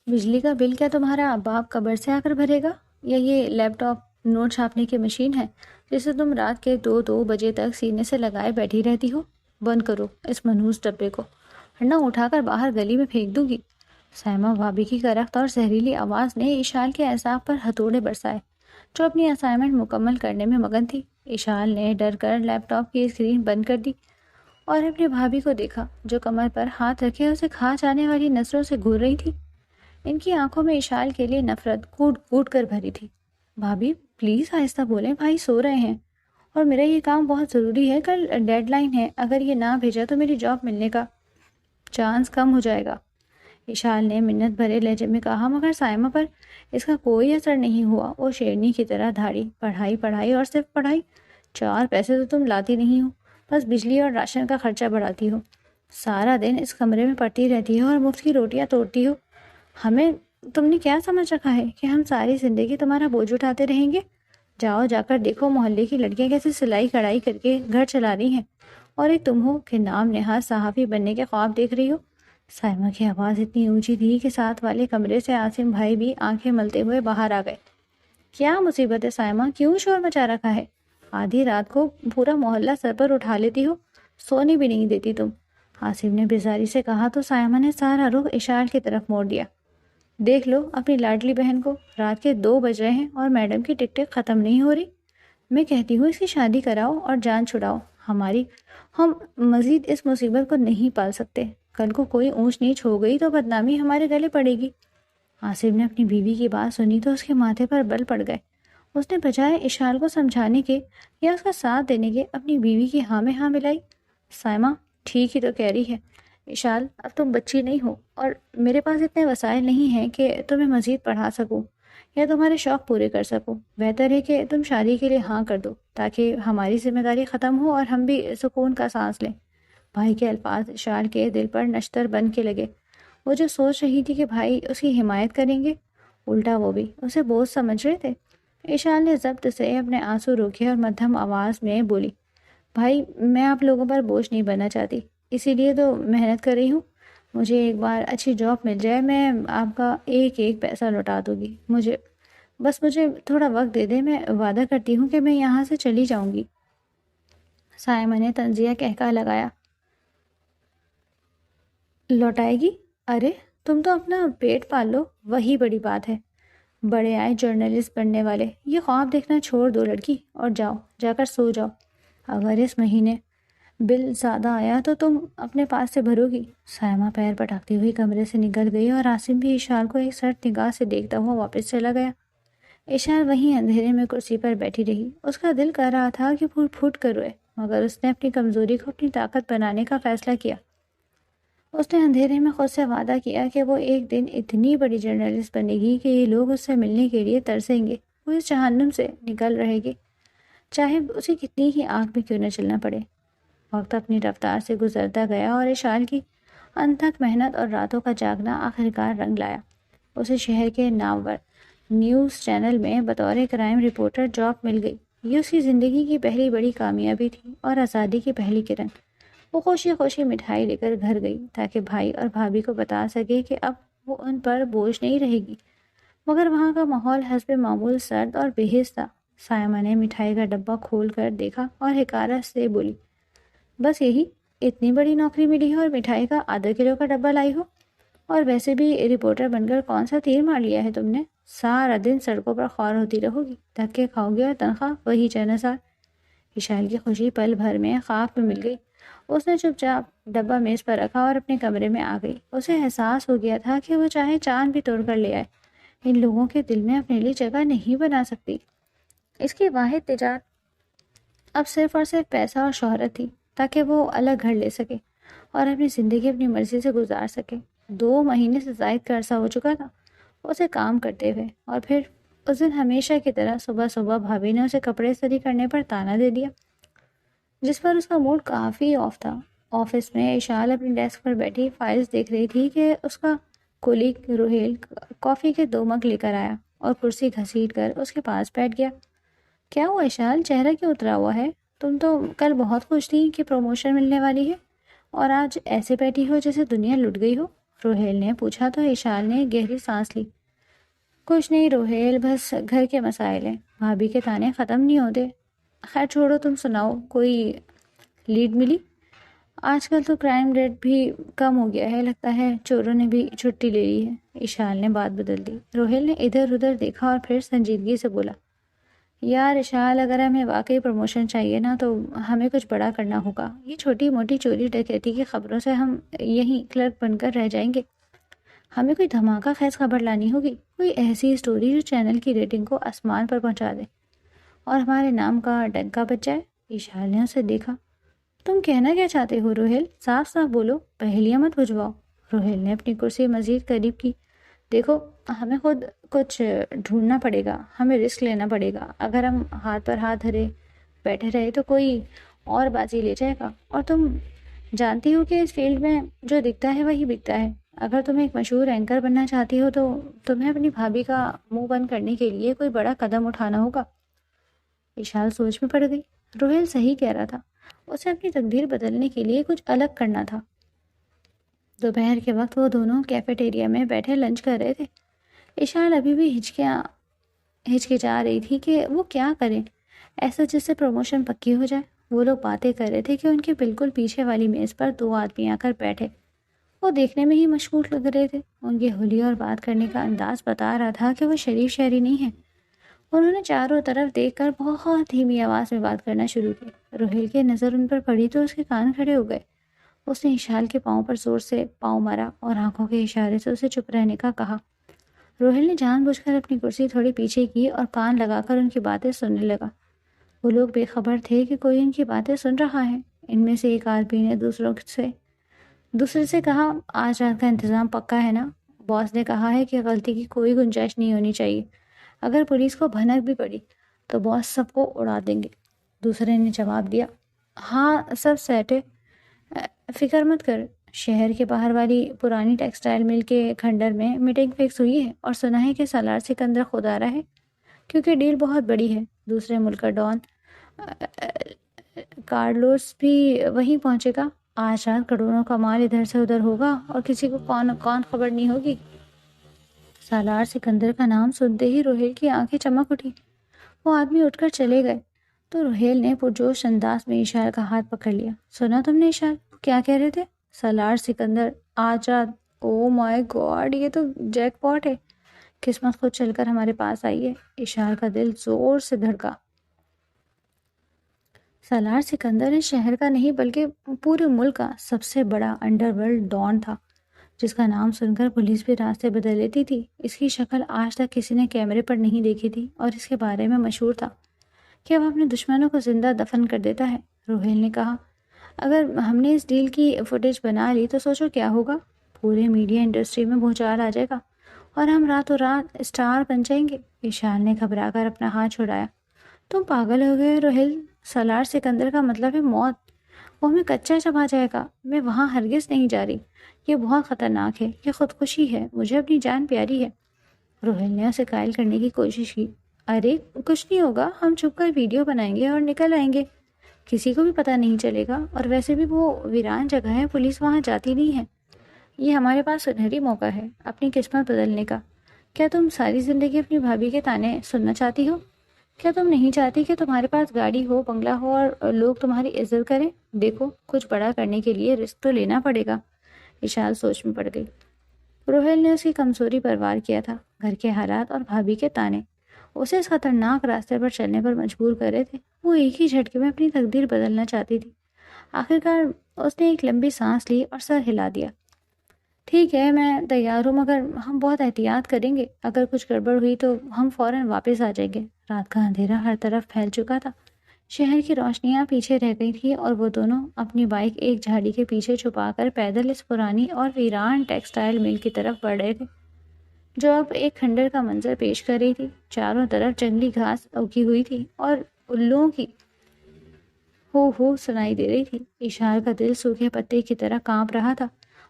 بجلی کا بل کیا تمہارا باپ قبر سے آ کر بھرے گا، یا یہ لیپ ٹاپ نوٹ چھاپنے کی مشین ہے جسے تم رات کے 2 بجے تک سینے سے لگائے بیٹھی رہتی ہو؟ بند کرو اس منحوس ڈبے کو، ورنہ اٹھا کر باہر گلی میں پھینک دوں گی۔ سائمہ بھابھی کی کرخت اور زہریلی آواز نے اشال کے اعصاب پر ہتھوڑے برسائے، جو اپنی اسائنمنٹ مکمل کرنے میں مگن تھی۔ اشال نے ڈر کر لیپ ٹاپ کی اسکرین بند کر دی اور اپنی بھابھی کو دیکھا، جو کمر پر ہاتھ رکھے اسے کھا جانے والی نظروں سے گھور رہی تھی۔ ان کی آنکھوں میں اشال کے لیے نفرت کوٹ کوٹ کر بھری تھی۔ بھابھی پلیز آہستہ بولیں، بھائی سو رہے ہیں اور میرا یہ کام بہت ضروری ہے، کل ڈیڈ لائن ہے، اگر یہ نہ بھیجا تو میری جاب ملنے کا چانس کم ہو جائے گا۔ اشال نے منت بھرے لہجے میں کہا، مگر سائمہ پر اس کا کوئی اثر نہیں ہوا۔ وہ شیرنی کی طرح دھاڑی، پڑھائی پڑھائی اور صرف پڑھائی، 4 پیسے تو تم لاتی نہیں ہو، بس بجلی اور راشن کا خرچہ بڑھاتی ہو، سارا دن اس کمرے میں پڑتی رہتی ہو اور مفت کی روٹیاں توڑتی ہو۔ ہمیں تم نے کیا سمجھ رکھا ہے کہ ہم ساری زندگی تمہارا بوجھ اٹھاتے رہیں گے؟ جاؤ جا کر دیکھو محلے کی لڑکیاں کیسے سلائی کڑھائی کر کے گھر چلا رہی ہیں، اور ایک تم ہو کہ نام نہاد صحافی بننے کے خواب دیکھ رہی ہو۔ سائمہ کی آواز اتنی اونچی تھی کہ ساتھ والے کمرے سے عاصم بھائی بھی آنکھیں ملتے ہوئے باہر آ گئے۔ کیا مصیبت ہے سائمہ، کیوں شور مچا رکھا ہے؟ آدھی رات کو پورا محلہ سر پر اٹھا لیتی ہو، سونے بھی نہیں دیتی تم، عاصم نے بیزاری سے کہا تو سائمہ نے سارا رخ اشال کی طرف موڑ دیا۔ دیکھ لو اپنی لاڈلی بہن کو، رات کے 2 بج رہے ہیں اور میڈم کی ٹک ٹک ختم نہیں ہو رہی۔ میں کہتی ہوں اس کی شادی کراؤ اور جان چھڑاؤ، ہم مزید اس مصیبت کو نہیں پال سکتے، کل کو کوئی اونچ نیچ ہو گئی تو بدنامی ہمارے گلے پڑے گی۔ عاصم نے اپنی بیوی کی بات سنی تو اس کے ماتھے پر بل پڑ گئے۔ اس نے بجائے اشال کو سمجھانے کے یا اس کا ساتھ دینے کے اپنی بیوی کی ہاں میں ہاں ملائی۔ سائمہ ٹھیک ہی تو کہہ رہی ہے اشال، اب تم بچی نہیں ہو اور میرے پاس اتنے وسائل نہیں ہیں کہ تمہیں مزید پڑھا سکوں یا تمہارے شوق پورے کر سکوں۔ بہتر ہے کہ تم شادی کے لیے ہاں کر دو تاکہ ہماری ذمہ داری ختم ہو اور ہم بھی سکون کا سانس لیں۔ بھائی کے الفاظ اشال کے دل پر نشتر بن کے لگے۔ وہ جو سوچ رہی تھی کہ بھائی اس کی حمایت کریں گے، الٹا وہ بھی اسے بوجھ سمجھ رہے تھے۔ اشال نے ضبط سے اپنے آنسو روکے اور مدھم آواز میں بولی، بھائی میں آپ لوگوں پر بوجھ نہیں بننا چاہتی، اسی لیے تو محنت کر رہی ہوں۔ مجھے ایک بار اچھی جاب مل جائے، میں آپ کا ایک ایک پیسہ لوٹا دوں گی، مجھے تھوڑا وقت دے دیں، میں وعدہ کرتی ہوں کہ میں یہاں سے چلی جاؤں گی۔ سائمہ نے طنزیہ کہکا لگایا، لوٹائے گی؟ ارے تم تو اپنا پیٹ پال لو، وہی بڑی بات ہے۔ بڑے آئے جرنلسٹ بننے والے، یہ خواب دیکھنا چھوڑ دو لڑکی، اور جا کر سو جاؤ۔ اگر اس مہینے بل زیادہ آیا تو تم اپنے پاس سے بھرو گی۔ سائمہ پیر پٹکتی ہوئی کمرے سے نکل گئی اور عاصم بھی اشال کو ایک سرد نگاہ سے دیکھتا ہوا واپس چلا گیا۔ اشال وہیں اندھیرے میں کرسی پر بیٹھی رہی۔ اس کا دل کر رہا تھا کہ پھوٹ پھوٹ کر روئے، مگر اس نے اپنی کمزوری کو اپنی طاقت بنانے کا فیصلہ کیا۔ اس نے اندھیرے میں خود سے وعدہ کیا کہ وہ ایک دن اتنی بڑی جرنلسٹ بنے گی کہ یہ لوگ اس سے ملنے کے لیے ترسیں گے، وہ اس جہنم سے نکل رہے گی، چاہے اسے کتنی ہی آنکھ میں کیوں نہ چلنا پڑے۔ وقت اپنی رفتار سے گزرتا گیا اور اشال کی انتھک محنت اور راتوں کا جاگنا آخرکار رنگ لایا۔ اسے شہر کے نامور نیوز چینل میں بطور کرائم رپورٹر جاب مل گئی۔ یہ اس کی زندگی کی پہلی بڑی کامیابی تھی اور آزادی کی پہلی کرن۔ وہ خوشی خوشی مٹھائی لے کر گھر گئی تاکہ بھائی اور بھابھی کو بتا سکے کہ اب وہ ان پر بوجھ نہیں رہے گی، مگر وہاں کا ماحول حسب معمول سرد اور بے حس تھا۔ سائمہ نے مٹھائی کا ڈبہ کھول کر دیکھا اور حقارت سے بولی، بس یہی اتنی بڑی نوکری ملی ہے اور مٹھائی کا ½ کلو کا ڈبہ لائی ہو؟ اور ویسے بھی رپورٹر بن کر کون سا تیر مار لیا ہے تم نے؟ سارا دن سڑکوں پر خوار ہوتی رہو گی، دھکے کھاؤ گی اور تنخواہ وہی چنسار۔ اشال کی خوشی پل بھر میں خاک میں مل گئی۔ اس نے چپ چاپ ڈبہ میز پر رکھا اور اپنے کمرے میں آ گئی۔ اسے احساس ہو گیا تھا کہ وہ چاہے چاند بھی توڑ کر لے آئے، ان لوگوں کے دل میں اپنے لیے جگہ نہیں بنا سکتی۔ اس کی واحد تجارت اب صرف اور صرف پیسہ اور شہرت تھی، تاکہ وہ الگ گھر لے سکے اور اپنی زندگی اپنی مرضی سے گزار سکے۔ 2 مہینے سے زائد کا عرصہ ہو چکا تھا اسے کام کرتے ہوئے، اور پھر اس دن ہمیشہ کی طرح صبح صبح بھابھی نے اسے کپڑے استری کرنے پر طعنہ دے دیا، جس پر اس کا موڈ کافی آف تھا۔ آفس میں اشال اپنی ڈیسک پر بیٹھی فائلز دیکھ رہی تھی کہ اس کا کولیگ روہیل کافی کے 2 مگ لے کر آیا اور کرسی گھسیٹ کر اس کے پاس بیٹھ گیا۔ کیا ہوا اشال، چہرہ کیوں اترا ہوا ہے؟ تم تو کل بہت خوش تھی کہ پروموشن ملنے والی ہے، اور آج ایسے بیٹھی ہو جیسے دنیا لٹ گئی ہو۔ روہیل نے پوچھا تو اشال نے گہری سانس لی۔ کچھ نہیں روہیل، بس گھر کے مسائل ہیں، بھابھی کے تانے ختم نہیں ہوتے۔ خیر چھوڑو، تم سناؤ، کوئی لیڈ ملی؟ آج کل تو کرائم ریٹ بھی کم ہو گیا ہے، لگتا ہے چوروں نے بھی چھٹی لے لی ہے۔ اشال نے بات بدل دی۔ روہیل نے ادھر ادھر دیکھا اور پھر سنجیدگی سے بولا، یار اشال، اگر ہمیں واقعی پروموشن چاہیے نا تو ہمیں کچھ بڑا کرنا ہوگا۔ یہ چھوٹی موٹی چوری ڈکیتی کی خبروں سے ہم یہیں کلرک بن کر رہ جائیں گے۔ ہمیں کوئی دھماکہ خیز خبر لانی ہوگی، کوئی ایسی سٹوری جو چینل کی ریٹنگ کو آسمان پر پہنچا دے اور ہمارے نام کا ڈنکا بچ جائے۔ اشال نے اسے دیکھا۔ تم کہنا کیا چاہتے ہو روہیل؟ صاف صاف بولو، پہلیاں مت بجھواؤ۔ روہیل نے اپنی کرسی مزید قریب کی۔ دیکھو، ہمیں خود کچھ ڈھونڈنا پڑے گا، ہمیں رسک لینا پڑے گا۔ اگر ہم ہاتھ پر ہاتھ دھرے بیٹھے رہے تو کوئی اور بازی لے جائے گا، اور تم جانتی ہو کہ اس فیلڈ میں جو دکھتا ہے وہی بکتا ہے۔ اگر تم ایک مشہور اینکر بننا چاہتی ہو تو تمہیں اپنی بھابھی کا منہ بند کرنے کے لیے کوئی بڑا قدم اٹھانا ہوگا۔ اشال سوچ میں پڑ گئی۔ روہیل صحیح کہہ رہا تھا، اسے اپنی تقدیر بدلنے کے لیے کچھ الگ کرنا تھا۔ دوپہر کے وقت وہ دونوں کیفیٹیریا میں بیٹھے لنچ کر رہے تھے۔ اشال ابھی بھی ہچکچا رہی تھی کہ وہ کیا کریں، ایسا جس سے پروموشن پکی ہو جائے۔ وہ لوگ باتیں کر رہے تھے کہ ان کے بالکل پیچھے والی میز پر دو آدمی آ کر بیٹھے۔ وہ دیکھنے میں ہی مشغول لگ رہے تھے۔ ان کی حلیہ اور بات کرنے کا انداز بتا رہا تھا کہ وہ شریف شہری نہیں ہیں۔ انہوں نے چاروں طرف دیکھ کر بہت دھیمی آواز میں بات کرنا شروع کی۔ روہیل کی نظر ان پر پڑی تو اس کے کان کھڑے ہو گئے۔ اس نے اشال کے پاؤں پر زور سے پاؤں مارا اور آنکھوں کے اشارے سے اسے چپ رہنے کا کہا۔ روہیل نے جان بوجھ کر اپنی کرسی تھوڑی پیچھے کی اور کان لگا کر ان کی باتیں سننے لگا۔ وہ لوگ بے خبر تھے کہ کوئی ان کی باتیں سن رہا ہے۔ ان میں سے ایک آدمی نے دوسرے سے کہا، آج رات کا انتظام پکا ہے نا؟ باس نے کہا ہے کہ غلطی کی کوئی گنجائش نہیں ہونی چاہیے۔ اگر پولیس کو بھنک بھی پڑی تو باس سب کو اڑا دیں گے۔ دوسرے نے جواب دیا، ہاں سب سیٹ ہے، فکر مت کر۔ شہر کے باہر والی پرانی ٹیکسٹائل مل کے کھنڈر میں میٹنگ فکس ہوئی ہے اور سنا ہے کہ سالار سکندر خود آ رہا ہے، کیونکہ ڈیل بہت بڑی ہے۔ دوسرے ملک کا ڈان کارلوس بھی وہیں پہنچے گا۔ آج رات کروڑوں کا مال ادھر سے ادھر ہوگا اور کسی کو کون خبر نہیں ہوگی۔ سالار سکندر کا نام سنتے ہی روہیل کی آنکھیں چمک اٹھی۔ وہ آدمی اٹھ کر چلے گئے تو روہیل نے پرجوش انداز میں اشال کا ہاتھ پکڑ لیا۔ سنا تم نے اشال؟ کیا کہہ رہے تھے؟ سالار سکندر آج رات؟ او مائی گاڈ، یہ تو جیک پاٹ ہے۔ قسمت خود چل کر ہمارے پاس آئی ہے۔ اشال کا دل زور سے دھڑکا۔ سالار سکندر اس شہر کا نہیں بلکہ پورے ملک کا سب سے بڑا انڈر ورلڈ ڈان تھا، جس کا نام سن کر پولیس بھی راستے بدل لیتی تھی۔ اس کی شکل آج تک کسی نے کیمرے پر نہیں دیکھی تھی اور اس کے بارے میں مشہور تھا کہ وہ اپنے دشمنوں کو زندہ دفن کر دیتا ہے۔ روہیل نے کہا، اگر ہم نے اس ڈیل کی فوٹیج بنا لی تو سوچو کیا ہوگا۔ پورے میڈیا انڈسٹری میں بھونچال آ جائے گا اور ہم راتوں رات اسٹار بن جائیں گے۔ اشال نے گھبرا کر اپنا ہاتھ چھڑایا۔ تم پاگل ہو گئے روہیل، سالار سکندر کا مطلب ہے موت، وہ ہمیں کچا چبا جائے گا۔ میں وہاں ہرگز نہیں جا رہی، یہ بہت خطرناک ہے، یہ خودکشی ہے، مجھے اپنی جان پیاری ہے۔ روہیل نے اسے قائل کرنے کی کوشش کی۔ ارے کچھ نہیں ہوگا، ہم چھپ کر ویڈیو بنائیں گے اور نکل آئیں گے، کسی کو بھی پتہ نہیں چلے گا، اور ویسے بھی وہ ویران جگہ ہے، پولیس وہاں جاتی نہیں ہے۔ یہ ہمارے پاس سنہری موقع ہے اپنی قسمت بدلنے کا۔ کیا تم ساری زندگی اپنی بھابھی کے تانے سننا چاہتی ہو؟ کیا تم نہیں چاہتی کہ تمہارے پاس گاڑی ہو، بنگلہ ہو اور لوگ تمہاری عزت کریں؟ دیکھو، کچھ بڑا کرنے کے لیے رسک تو لینا پڑے گا۔ اشال سوچ میں پڑ گئی۔ روہیل نے اس کی کمزوری پر وار کیا تھا، گھر کے حالات اور بھابھی کے تانے اسے اس خطرناک راستے پر چلنے پر مجبور کر رہے تھے۔ وہ ایک ہی جھٹکے میں اپنی تقدیر بدلنا چاہتی تھی۔ آخرکار اس نے ایک لمبی سانس لی اور سر ہلا دیا۔ ٹھیک ہے، میں تیار ہوں، مگر ہم بہت احتیاط کریں گے۔ اگر کچھ گڑبڑ ہوئی تو ہم فوراً واپس آ جائیں گے۔ رات کا اندھیرا ہر طرف پھیل چکا تھا، شہر کی روشنیاں پیچھے رہ گئی تھیں اور وہ دونوں اپنی بائک ایک جھاڑی کے پیچھے چھپا کر پیدل اس پرانی اور ویران ٹیکسٹائل مل کی طرف بڑھ رہے تھے، جو اب ایک کھنڈر کا منظر پیش کر رہی تھی۔ چاروں طرف جنگلی گھاس اگی ہوئی تھی اور الوؤں کی ہو سنائی دے رہی تھی۔ اشال کا دل سوکھے پتے کی طرح کانپ رہا تھا۔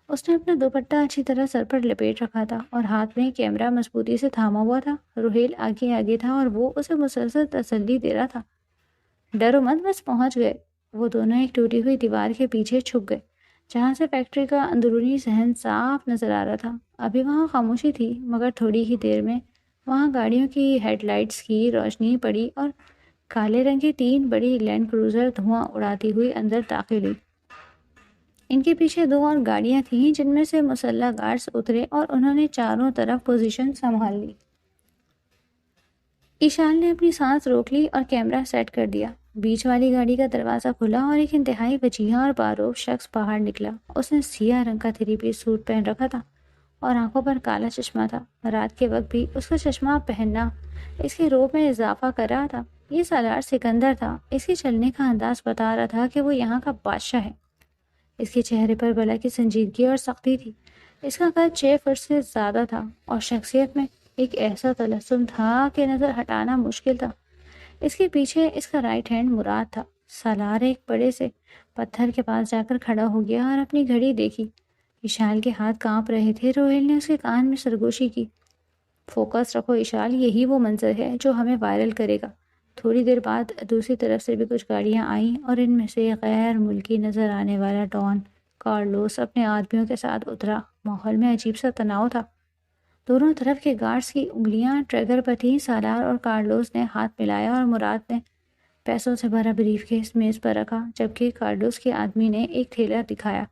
اس نے اپنا دوپٹہ اچھی طرح سر پر لپیٹ رکھا تھا اور ہاتھ میں کیمرہ مضبوطی سے تھاما ہوا تھا۔ روہیل آگے آگے تھا اور وہ اسے مسلسل تسلی دے رہا تھا، ڈرو مت، بس پہنچ گئے۔ وہ دونوں ایک ٹوٹی ہوئی دیوار کے پیچھے چھپ گئے جہاں سے فیکٹری کا اندرونی صحن صاف نظر آ رہا تھا۔ ابھی وہاں خاموشی تھی، مگر تھوڑی ہی دیر میں وہاں گاڑیوں کی ہیڈ لائٹس کی روشنی پڑی اور کالے رنگ کی 3 بڑی لینڈ کروزر دھواں اڑاتی ہوئی اندر داخل ہوئی۔ ان کے پیچھے 2 اور گاڑیاں تھیں جن میں سے مسلح گارڈز اترے اور انہوں نے چاروں طرف پوزیشن سنبھال لی۔ ایشان نے اپنی سانس روک لی اور کیمرہ سیٹ کر دیا۔ بیچ والی گاڑی کا دروازہ کھلا اور ایک انتہائی وجیہہ اور باروب شخص باہر نکلا۔ اس نے سیاہ رنگ کا 3 پیس سوٹ پہن رکھا تھا اور آنکھوں پر کالا چشمہ تھا۔ رات کے وقت بھی اس کا چشمہ پہننا اس کے روب میں اضافہ کر رہا تھا۔ یہ سالار سکندر تھا۔ اس کے چلنے کا انداز بتا رہا تھا کہ وہ یہاں کا بادشاہ ہے۔ اس کے چہرے پر بلا کی سنجیدگی اور سختی تھی۔ اس کا قد 6 فٹ سے زیادہ تھا اور شخصیت میں ایک ایسا تلسم تھا کہ نظر ہٹانا مشکل تھا۔ اس کے پیچھے اس کا رائٹ ہینڈ مراد تھا۔ سالار ایک بڑے سے پتھر کے پاس جا کر کھڑا ہو گیا اور اپنی گھڑی دیکھی۔ اشال کے ہاتھ کانپ رہے تھے۔ روہیل نے اس کے کان میں سرگوشی کی۔ فوکس رکھو اشال، یہی وہ منظر ہے جو ہمیں وائرل کرے گا۔ تھوڑی دیر بعد دوسری طرف سے بھی کچھ گاڑیاں آئیں اور ان میں سے غیر ملکی نظر آنے والا ڈان کارلوس اپنے آدمیوں کے ساتھ اترا۔ ماحول میں عجیب سا تناؤ تھا۔ دونوں طرف کے گارڈز کی انگلیاں ٹریگر پر تھیں۔ سالار اور کارلوس نے ہاتھ ملایا اور مراد نے پیسوں سے بھرا بریف کیس میز پر رکھا، جبکہ کارلوس کے آدمی نے ایک تھیلا دکھایا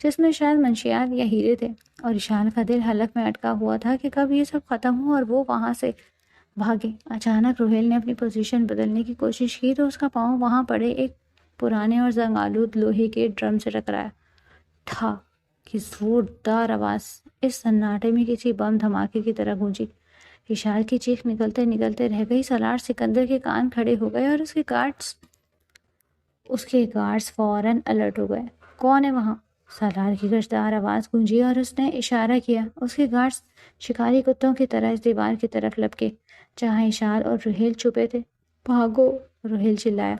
جس میں شاید منشیات یا ہیرے تھے، اور ایشان کا دل حلق میں اٹکا ہوا تھا کہ کب یہ سب ختم ہو اور وہ وہاں سے بھاگے۔ اچانک روہیل نے اپنی پوزیشن بدلنے کی کوشش کی تو اس کا پاؤں وہاں پڑے ایک پرانے اور زنگ آلود لوہے کے ڈرم سے ٹکرایا۔ تھا کہ زوردار آواز اس سناٹے میں کسی بم دھماکے کی طرح گونجی۔ اشار کی چیخ نکلتے نکلتے رہ گئی۔ سالار سکندر کے کان کھڑے ہو گئے اور اس کے گارڈز فوراً الرٹ ہو گئے۔ کون ہے وہاں؟ سالار کی گشدار آواز گونجی اور اس نے اشارہ کیا۔ اس کے گارڈز شکاری کتوں کی طرح اس دیوار کی طرف لپکے جہاں اشار اور روہیل چھپے تھے۔ بھاگو! روہیل چلایا،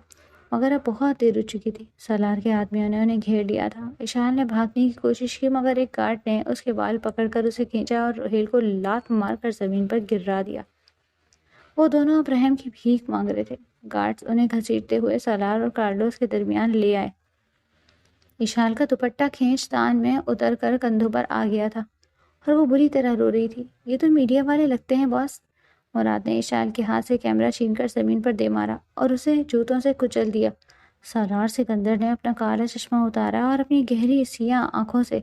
مگر اب بہت دیر ہو چکی تھی۔ سالار کے آدمیوں نے انہیں گھیر لیا تھا۔ اشار نے بھاگنے کی کوشش کی مگر ایک گارڈ نے اس کے بال پکڑ کر اسے کھینچا اور روہیل کو لات مار کر زمین پر گرا دیا۔ وہ دونوں اب رحم کی بھیک مانگ رہے تھے۔ گارڈز انہیں گھسیٹتے ہوئے سالار اور کارلوس کے درمیان لے آئے۔ اشال کا دوپٹہ کھینچ تان میں اتر کر کندھوں پر آ گیا تھا اور وہ بری طرح رو رہی تھی۔ یہ تو میڈیا والے لگتے ہیں باس۔ مراد نے اشال کے ہاتھ سے کیمرہ چھین کر زمین پر دے مارا اور اسے جوتوں سے کچل دیا۔ سالار سکندر نے اپنا کالا چشمہ اتارا اور اپنی گہری سیاہ آنکھوں سے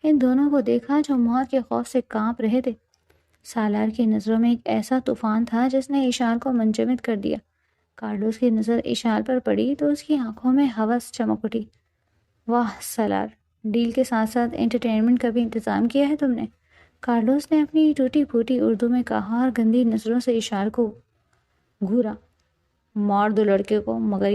ان دونوں کو دیکھا جو موت کے خوف سے کانپ رہے تھے۔ سالار کی نظروں میں ایک ایسا طوفان تھا جس نے اشال کو منجمد کر دیا۔ کارلوس کی نظر اشال پر پڑی تو اس کی آنکھوں میں ہوس چمک اٹھی۔ واہ سالار، ڈیل کے ساتھ ساتھ انٹرٹینمنٹ کا بھی انتظام کیا ہے تم نے، کارلوس نے اپنی ٹوٹی پھوٹی اردو میں کہا اور گندی نظروں سے اشال کو گھورا۔ مار دو لڑکے کو، مگر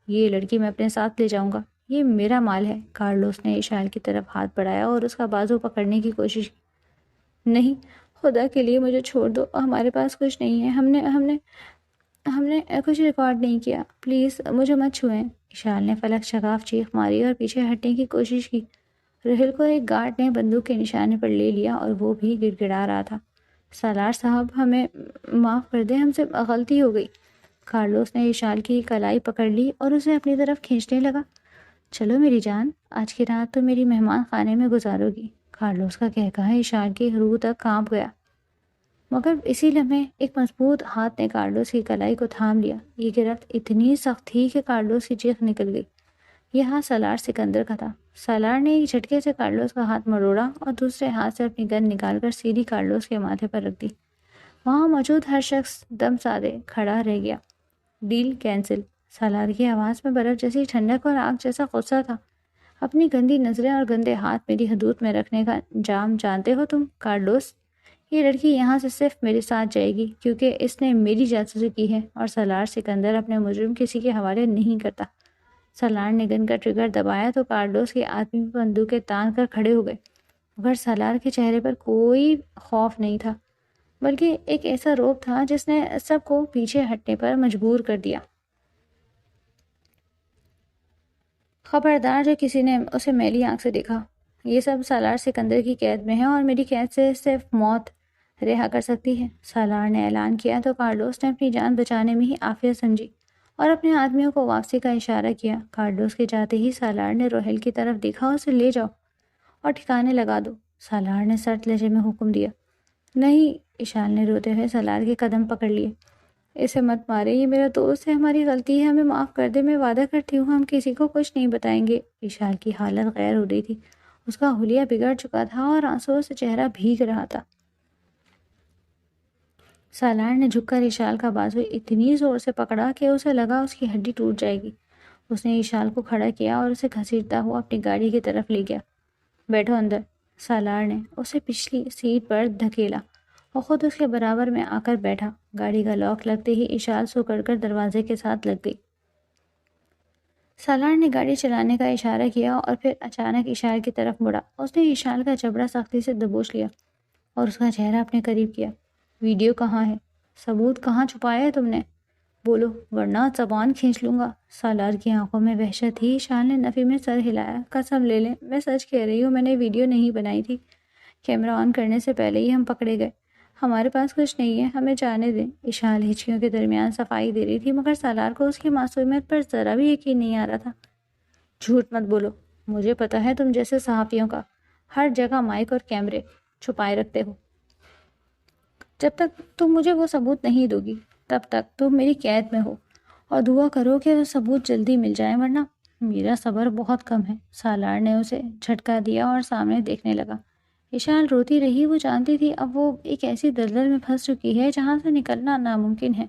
یہ لڑکی میں اپنے ساتھ لے جاؤں گا، یہ میرا مال ہے۔ کارلوس نے اشال کی طرف ہاتھ بڑھایا اور اس کا بازو پکڑنے کی کوشش کی۔ نہیں، خدا کے لیے مجھے چھوڑ دو، ہمارے پاس کچھ نہیں ہے، ہم نے کچھ ریکارڈ نہیں کیا، پلیز مجھے مت چھوئیں۔ اشال نے فلک شگاف چیخ ماری اور پیچھے ہٹنے کی کوشش کی۔ روہیل کو ایک گارڈ نے بندوق کے نشانے پر لے لیا اور وہ بھی گڑ گڑا رہا تھا۔ سالار صاحب، ہمیں معاف کر دیں، ہم سے غلطی ہو گئی۔ کارلوس نے اشال کی کلائی پکڑ لی اور اسے اپنی طرف کھینچنے لگا۔ چلو میری جان، آج کی رات تو میری مہمان خانے میں گزارو گی۔ کارلوس کا کہکہا اشال کی روح تک کانپ گیا، مگر اسی لمحے ایک مضبوط ہاتھ نے کارلوس کی کلائی کو تھام لیا۔ یہ گرفت اتنی سخت تھی کہ کارلوس کی چیخ نکل گئی۔ یہ ہاتھ سالار سکندر کا تھا۔ سالار نے ایک جھٹکے سے کارلوس کا ہاتھ مروڑا اور دوسرے ہاتھ سے اپنی گن نکال کر سیدھی کارلوس کے ماتھے پر رکھ دی۔ وہاں موجود ہر شخص دم سادے کھڑا رہ گیا۔ Deal cancel. سالار کی آواز میں برف جیسی ٹھنڈک اور آگ جیسا غصہ تھا۔ اپنی گندی نظریں اور گندے ہاتھ میری حدود میں رکھنے کا انجام جانتے ہو تم کارلوس؟ یہ لڑکی یہاں سے صرف میرے ساتھ جائے گی کیونکہ اس نے میری جاسوسی کی ہے، اور سالار سکندر اپنے مجرم کسی کے حوالے نہیں کرتا۔ سالار نے گن کا ٹریگر دبایا تو کارلوس کے آدمی بندوقیں تان کر کھڑے ہو گئے، مگر سالار کے چہرے پر کوئی خوف نہیں تھا، بلکہ ایک ایسا روب تھا جس نے سب کو پیچھے ہٹنے پر مجبور کر دیا۔ خبردار جو کسی نے اسے میلی آنکھ سے دیکھا، یہ سب سالار سکندر کی قید میں ہے اور میری قید سے صرف موت رہا کر سکتی ہے۔ سالار نے اعلان کیا تو کارلوس نے اپنی جان بچانے میں ہی عافیت سمجھی اور اپنے آدمیوں کو واپسی کا اشارہ کیا۔ کارڈوس کے جاتے ہی سالار نے روہیل کی طرف دیکھا، اسے لے جاؤ اور ٹھکانے لگا دو۔ سالار نے سرد لہجے میں حکم دیا۔ نہیں، اشال نے روتے ہوئے سالار کے قدم پکڑ لیے۔ اسے مت مارے، یہ میرا دوست ہے، ہماری غلطی ہے، ہمیں معاف کر دے، میں وعدہ کرتی ہوں ہم کسی کو کچھ نہیں بتائیں گے۔ اشال کی حالت غیر ہو رہی تھی، اس کا حلیہ بگڑ چکا تھا اور آنسوؤں سے چہرہ بھیگ رہا تھا۔ سالار نے جھک کر اشال کا بازو اتنی زور سے پکڑا کہ اسے لگا اس کی ہڈی ٹوٹ جائے گی۔ اس نے اشال کو کھڑا کیا اور اسے گھسیٹتا ہوا اپنی گاڑی کی طرف لے گیا۔ بیٹھو اندر۔ سالار نے اسے پچھلی سیٹ پر دھکیلا اور خود اس کے برابر میں آ کر بیٹھا۔ گاڑی کا لاک لگتے ہی اشال سکڑ کر دروازے کے ساتھ لگ گئی۔ سالار نے گاڑی چلانے کا اشارہ کیا اور پھر اچانک اشال کی طرف مڑا۔ اس نے اشال کا جبڑا سختی سے دبوچ لیا اور اس کا چہرہ اپنے قریب کیا۔ ویڈیو کہاں ہے؟ ثبوت کہاں چھپایا ہے تم نے؟ بولو ورنہ زبان کھینچ لوں گا۔ سالار کی آنکھوں میں وحشت تھی۔ اشال نے نفی میں سر ہلایا۔ قسم لے لیں، میں سچ کہہ رہی ہوں، میں نے ویڈیو نہیں بنائی تھی۔ کیمرہ آن کرنے سے پہلے ہی ہم پکڑے گئے۔ ہمارے پاس کچھ نہیں ہے، ہمیں جانے دیں۔ اشال ہچکیوں کے درمیان صفائی دے رہی تھی، مگر سالار کو اس کی معصومیت پر ذرا بھی یقین نہیں آ رہا تھا۔ جھوٹ مت بولو، مجھے پتا ہے تم جیسے صحافیوں کا ہر جگہ مائک اور کیمرے چھپائے رکھتے ہو۔ جب تک تم مجھے وہ ثبوت نہیں دو گی تب تک تم میری قید میں ہو، اور دعا کرو کہ وہ ثبوت جلدی مل جائے، ورنہ میرا صبر بہت کم ہے۔ سالار نے اسے جھٹکا دیا اور سامنے دیکھنے لگا۔ اشال روتی رہی، وہ جانتی تھی اب وہ ایک ایسی دلدل میں پھنس چکی ہے جہاں سے نکلنا ناممکن ہے۔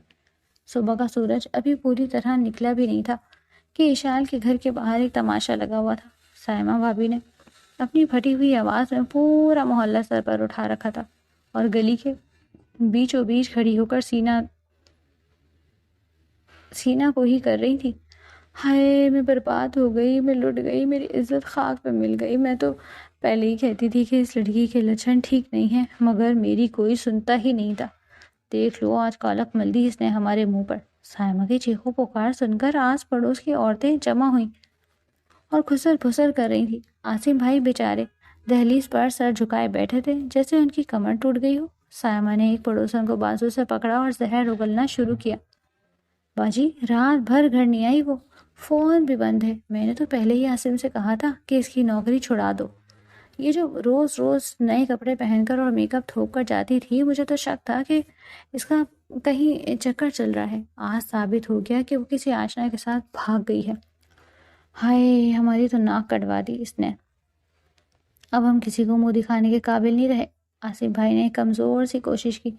صبح کا سورج ابھی پوری طرح نکلا بھی نہیں تھا کہ اشال کے گھر کے باہر ایک تماشا لگا ہوا تھا۔ سائمہ بھابی نے اپنی پھٹی ہوئی آواز میں پورا محلہ سر پر اٹھا رکھا تھا اور گلی کے بیچوں بیچ کھڑی ہو کر سینہ کو ہی کر رہی تھی۔ ہائے میں برباد ہو گئی، میں لٹ گئی، میری عزت خاک پہ مل گئی۔ میں تو پہلے ہی کہتی تھی کہ اس لڑکی کے لچھن ٹھیک نہیں ہیں، مگر میری کوئی سنتا ہی نہیں تھا۔ دیکھ لو آج کالک مل دی اس نے ہمارے منہ پر۔ سائمہ کی چیخو پکار سن کر آس پڑوس کی عورتیں جمع ہوئیں اور کھسر پھسر کر رہی تھی۔ عاصم بھائی بیچارے دہلیز پر سر جھکائے بیٹھے تھے جیسے ان کی کمر ٹوٹ گئی ہو۔ سائمہ نے ایک پڑوسن کو بازو سے پکڑا اور زہر اگلنا شروع کیا۔ باجی رات بھر گھر نہیں آئی، وہ فون بھی بند ہے۔ میں نے تو پہلے ہی عاصم سے کہا تھا کہ اس کی نوکری چھڑا دو۔ یہ جو روز روز نئے کپڑے پہن کر اور میک اپ تھوپ کر جاتی تھی، مجھے تو شک تھا کہ اس کا کہیں چکر چل رہا ہے۔ آج ثابت ہو گیا کہ وہ کسی آشنا کے ساتھ بھاگ گئی ہے۔ ہائے ہماری تو ناک کٹوا دی اس نے، اب ہم کسی کو منہ دکھانے کے قابل نہیں رہے۔ عاصم بھائی نے کمزور سی کوشش کی۔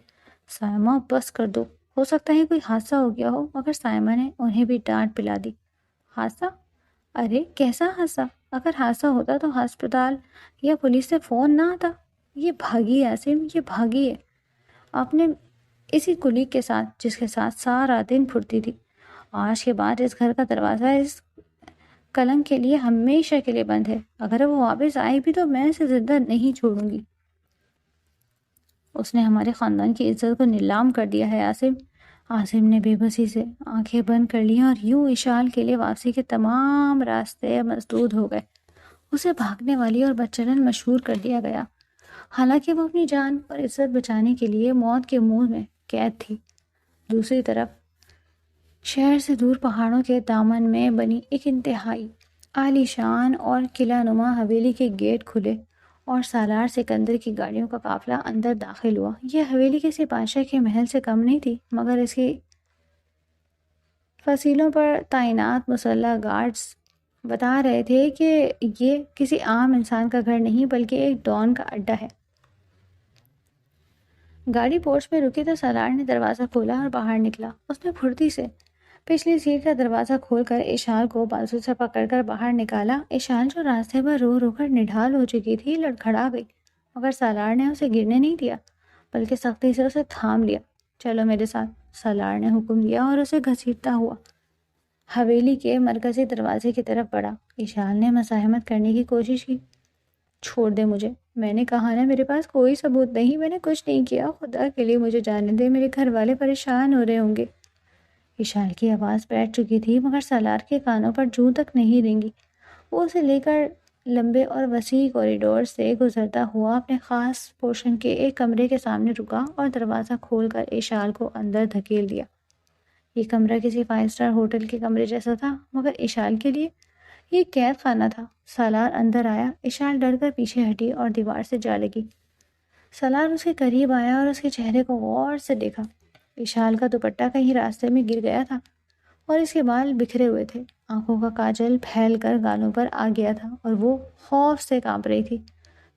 سائمہ بس کر دو، ہو سکتا ہے کوئی حادثہ ہو گیا ہو، مگر سائمہ نے انہیں بھی ڈانٹ پلا دی۔ حادثہ؟ ارے کیسا حادثہ؟ اگر حادثہ ہوتا تو ہسپتال یا پولیس سے فون نہ آتا۔ یہ بھاگی ہے عاصم، یہ بھاگی ہے اپنے اسی کلیگ کے ساتھ جس کے ساتھ سارا دن پھرتی تھی۔ آج کے بعد اس گھر کا دروازہ اس کلنک کے لیے ہمیشہ کے لیے بند ہے۔ اگر وہ واپس آئی بھی تو میں اسے زندہ نہیں چھوڑوں گی۔ اس نے ہمارے خاندان کی عزت کو نیلام کر دیا ہے عاصم۔ عاصم نے بے بسی سے آنکھیں بند کر لیں اور یوں اشال کے لیے واپسی کے تمام راستے مسدود ہو گئے۔ اسے بھاگنے والی اور بدچلن مشہور کر دیا گیا، حالانکہ وہ اپنی جان اور عزت بچانے کے لیے موت کے منہ میں قید تھی۔ دوسری طرف شہر سے دور پہاڑوں کے دامن میں بنی ایک انتہائی عالی شان اور قلعہ نما حویلی کے گیٹ کھلے اور سالار سکندر کی گاڑیوں کا قافلہ اندر داخل ہوا۔ یہ حویلی کسی بادشاہ کے محل سے کم نہیں تھی، مگر اس کی فصیلوں پر تعینات مسلح گارڈز بتا رہے تھے کہ یہ کسی عام انسان کا گھر نہیں بلکہ ایک ڈان کا اڈہ ہے۔ گاڑی پورچ میں رکی تو سالار نے دروازہ کھولا اور باہر نکلا۔ اس نے پھرتی سے پچھلی سیٹ کا دروازہ کھول کر اشال کو بازو سے پکڑ کر باہر نکالا۔ اشال جو راستے پر رو رو کر نڈھال ہو چکی تھی لڑکھڑا گئی، مگر سالار نے اسے گرنے نہیں دیا بلکہ سختی سے اسے تھام لیا۔ چلو میرے ساتھ، سالار نے حکم دیا اور اسے گھسیٹتا ہوا حویلی کے مرکزی دروازے کی طرف بڑھا۔ اشال نے مزاحمت کرنے کی کوشش کی۔ چھوڑ دے مجھے، میں نے کہا نا میرے پاس کوئی ثبوت نہیں، میں نے کچھ نہیں کیا، خدا کے لیے مجھے جانے دے، میرے گھر والے پریشان ہو رہے ہوں گے۔ اشال کی آواز بیٹھ چکی تھی مگر سالار کے کانوں پر جوں تک نہیں رینگی۔ وہ اسے لے کر لمبے اور وسیع کوریڈور سے گزرتا ہوا اپنے خاص پورشن کے ایک کمرے کے سامنے رکا اور دروازہ کھول کر اشال کو اندر دھکیل دیا۔ یہ کمرہ کسی 5 اسٹار ہوٹل کے کمرے جیسا تھا، مگر اشال کے لیے یہ قید خانہ تھا۔ سالار اندر آیا، اشال ڈر کر پیچھے ہٹی اور دیوار سے جا لگی۔ سالار اس کے قریب آیا اور اس کے چہرے کو غور سے دیکھا۔ اشال کا دوپٹہ کہیں راستے میں گر گیا تھا اور اس کے بال بکھرے ہوئے تھے، آنکھوں کا کاجل پھیل کر گالوں پر آ گیا تھا اور وہ خوف سے کانپ رہی تھی۔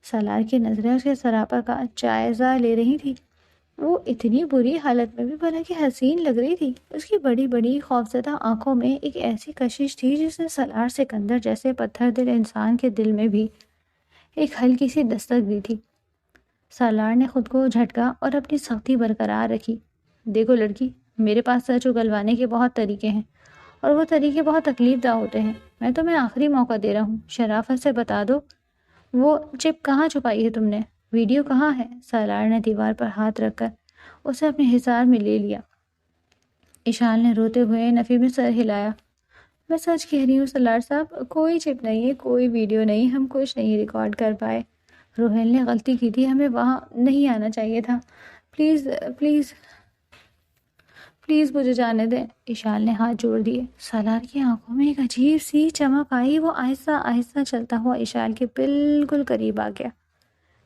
سالار کی نظریں اس کے سراپا کا جائزہ لے رہی تھی۔ وہ اتنی بری حالت میں بھی بھلا کہ حسین لگ رہی تھی۔ اس کی بڑی بڑی خوفزدہ آنکھوں میں ایک ایسی کشش تھی جس نے سالار سکندر جیسے پتھر دل انسان کے دل میں بھی ایک ہلکی سی دستک دی تھی۔ سالار نے خود کو جھٹکا اور اپنی سختی برقرار رکھی۔ دیکھو لڑکی، میرے پاس سچ اگلوانے کے بہت طریقے ہیں اور وہ طریقے بہت تکلیف دہ ہوتے ہیں۔ میں تمہیں آخری موقع دے رہا ہوں، شرافت سے بتا دو وہ چپ کہاں چھپائی ہے تم نے؟ ویڈیو کہاں ہے؟ سالار نے دیوار پر ہاتھ رکھ کر اسے اپنے حصار میں لے لیا۔ اشال نے روتے ہوئے نفی میں سر ہلایا۔ میں سچ کہہ رہی ہوں سالار صاحب، کوئی چپ نہیں ہے، کوئی ویڈیو نہیں، ہم کچھ نہیں ریکارڈ کر پائے۔ روہیل نے غلطی کی تھی، ہمیں وہاں نہیں آنا چاہیے تھا۔ پلیز پلیز پلیز مجھے جانے دیں۔ اشال نے ہاتھ جوڑ دیے۔ سالار کی آنکھوں میں ایک عجیب سی چمک آئی۔ وہ آہستہ آہستہ چلتا ہوا اشال کے بالکل قریب آ گیا،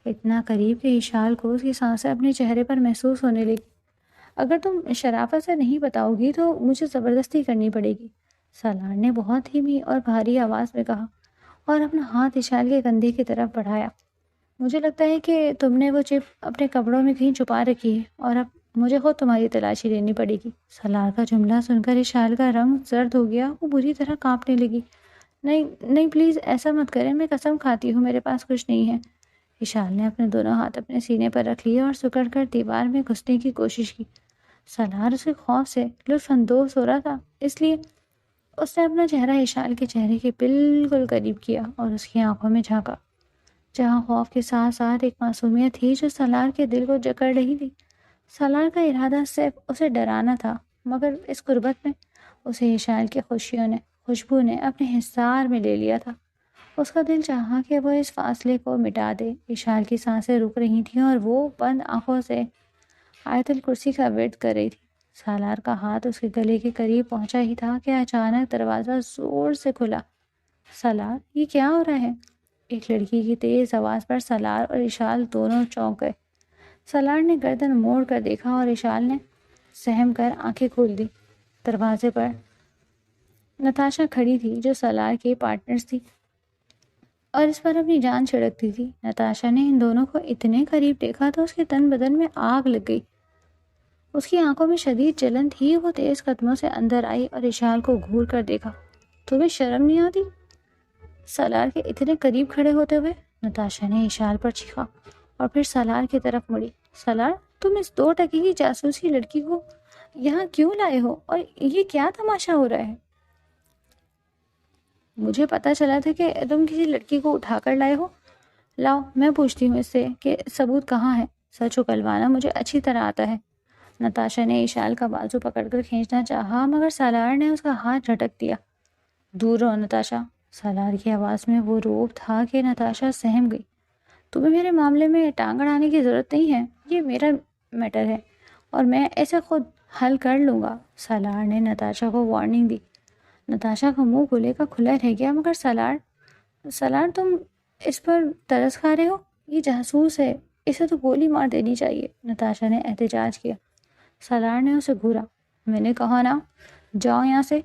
اتنا قریب کہ اشال کو اس کی سانسیں اپنے چہرے پر محسوس ہونے لگی۔ اگر تم شرافت سے نہیں بتاؤ گی تو مجھے زبردستی کرنی پڑے گی، سالار نے بہت دھیمی اور بھاری آواز میں کہا اور اپنا ہاتھ اشال کے کندھے کی طرف بڑھایا۔ مجھے لگتا ہے کہ تم نے وہ چپ اپنے کپڑوں میں کہیں چھپا رکھی ہے اور اب مجھے خود تمہاری تلاشی لینی پڑے گی۔ سالار کا جملہ سن کر اشال کا رنگ زرد ہو گیا، وہ بری طرح کانپنے لگی۔ نہیں نہیں، پلیز ایسا مت کریں، میں قسم کھاتی ہوں میرے پاس کچھ نہیں ہے۔ اشال نے اپنے دونوں ہاتھ اپنے سینے پر رکھ لیے اور سکڑ کر دیوار میں گھسنے کی کوشش کی۔ سالار اس کے خوف سے لطف اندوز ہو رہا تھا، اس لیے اس نے اپنا چہرہ اشال کے چہرے کے بالکل قریب کیا اور اس کی آنکھوں میں جھانکا، جہاں خوف کے ساتھ ساتھ ایک معصومیت تھی جو سالار کے دل کو جکڑ رہی تھی۔ سالار کا ارادہ صرف اسے ڈرانا تھا، مگر اس قربت میں اسے اشال کی خوشبو نے اپنے حصار میں لے لیا تھا۔ اس کا دل چاہا کہ وہ اس فاصلے کو مٹا دے۔ اشال کی سانسیں رک رہی تھیں اور وہ بند آنکھوں سے آیت الکرسی کا ورد کر رہی تھی۔ سالار کا ہاتھ اس کے گلے کے قریب پہنچا ہی تھا کہ اچانک دروازہ زور سے کھلا۔ سالار، یہ کیا ہو رہا ہے؟ ایک لڑکی کی تیز آواز پر سالار اور اشال دونوں چونک گئے۔ سالار نے گردن موڑ کر دیکھا اور اشال نے سہم کر آنکھیں کھول دی۔ دروازے پر نتاشا کھڑی تھی جو سالار کی پارٹنرز تھی اور اس پر اپنی جان چھڑکتی تھی۔ نتاشا نے ان دونوں کو اتنے قریب دیکھا تو اس کے تن بدن میں آگ لگ گئی۔ اس کی آنکھوں میں شدید جلن تھی۔ وہ تیز قدموں سے اندر آئی اور اشال کو گھور کر دیکھا۔ تمہیں شرم نہیں آتی سالار کے اتنے قریب کھڑے ہوتے ہوئے؟ نتاشا نے اشال پر چیخا اور پھر سالار کی طرف مڑی۔ سالار، تم اس 2 ٹکے کی جاسوسی لڑکی کو یہاں کیوں لائے ہو اور یہ کیا تماشا ہو رہا ہے؟ مجھے پتا چلا تھا کہ تم کسی لڑکی کو اٹھا کر لائے ہو۔ لاؤ میں پوچھتی ہوں اس سے کہ ثبوت کہاں ہے۔ سچ اکلوانا مجھے اچھی طرح آتا ہے۔ نتاشا نے اشال کا بازو پکڑ کر کھینچنا چاہا مگر سالار نے اس کا ہاتھ جھٹک دیا۔ دور رہو نتاشا۔ سالار کی آواز میں وہ روب تھا کہ نتاشا سہم گئی۔ تمہیں میرے معاملے میں ٹانگ اڑانے کی ضرورت نہیں ہے، یہ میرا میٹر ہے اور میں اسے خود حل کر لوں گا، سالار نے نتاشا کو وارننگ دی۔ نتاشا کا منہ گلے کا کھلا رہ گیا۔ مگر سالار تم اس پر ترس کھا رہے ہو؟ یہ جاسوس ہے، اسے تو گولی مار دینی چاہیے، نتاشا نے احتجاج کیا۔ سالار نے اسے گھورا۔ میں نے کہا نا، جاؤ یہاں سے۔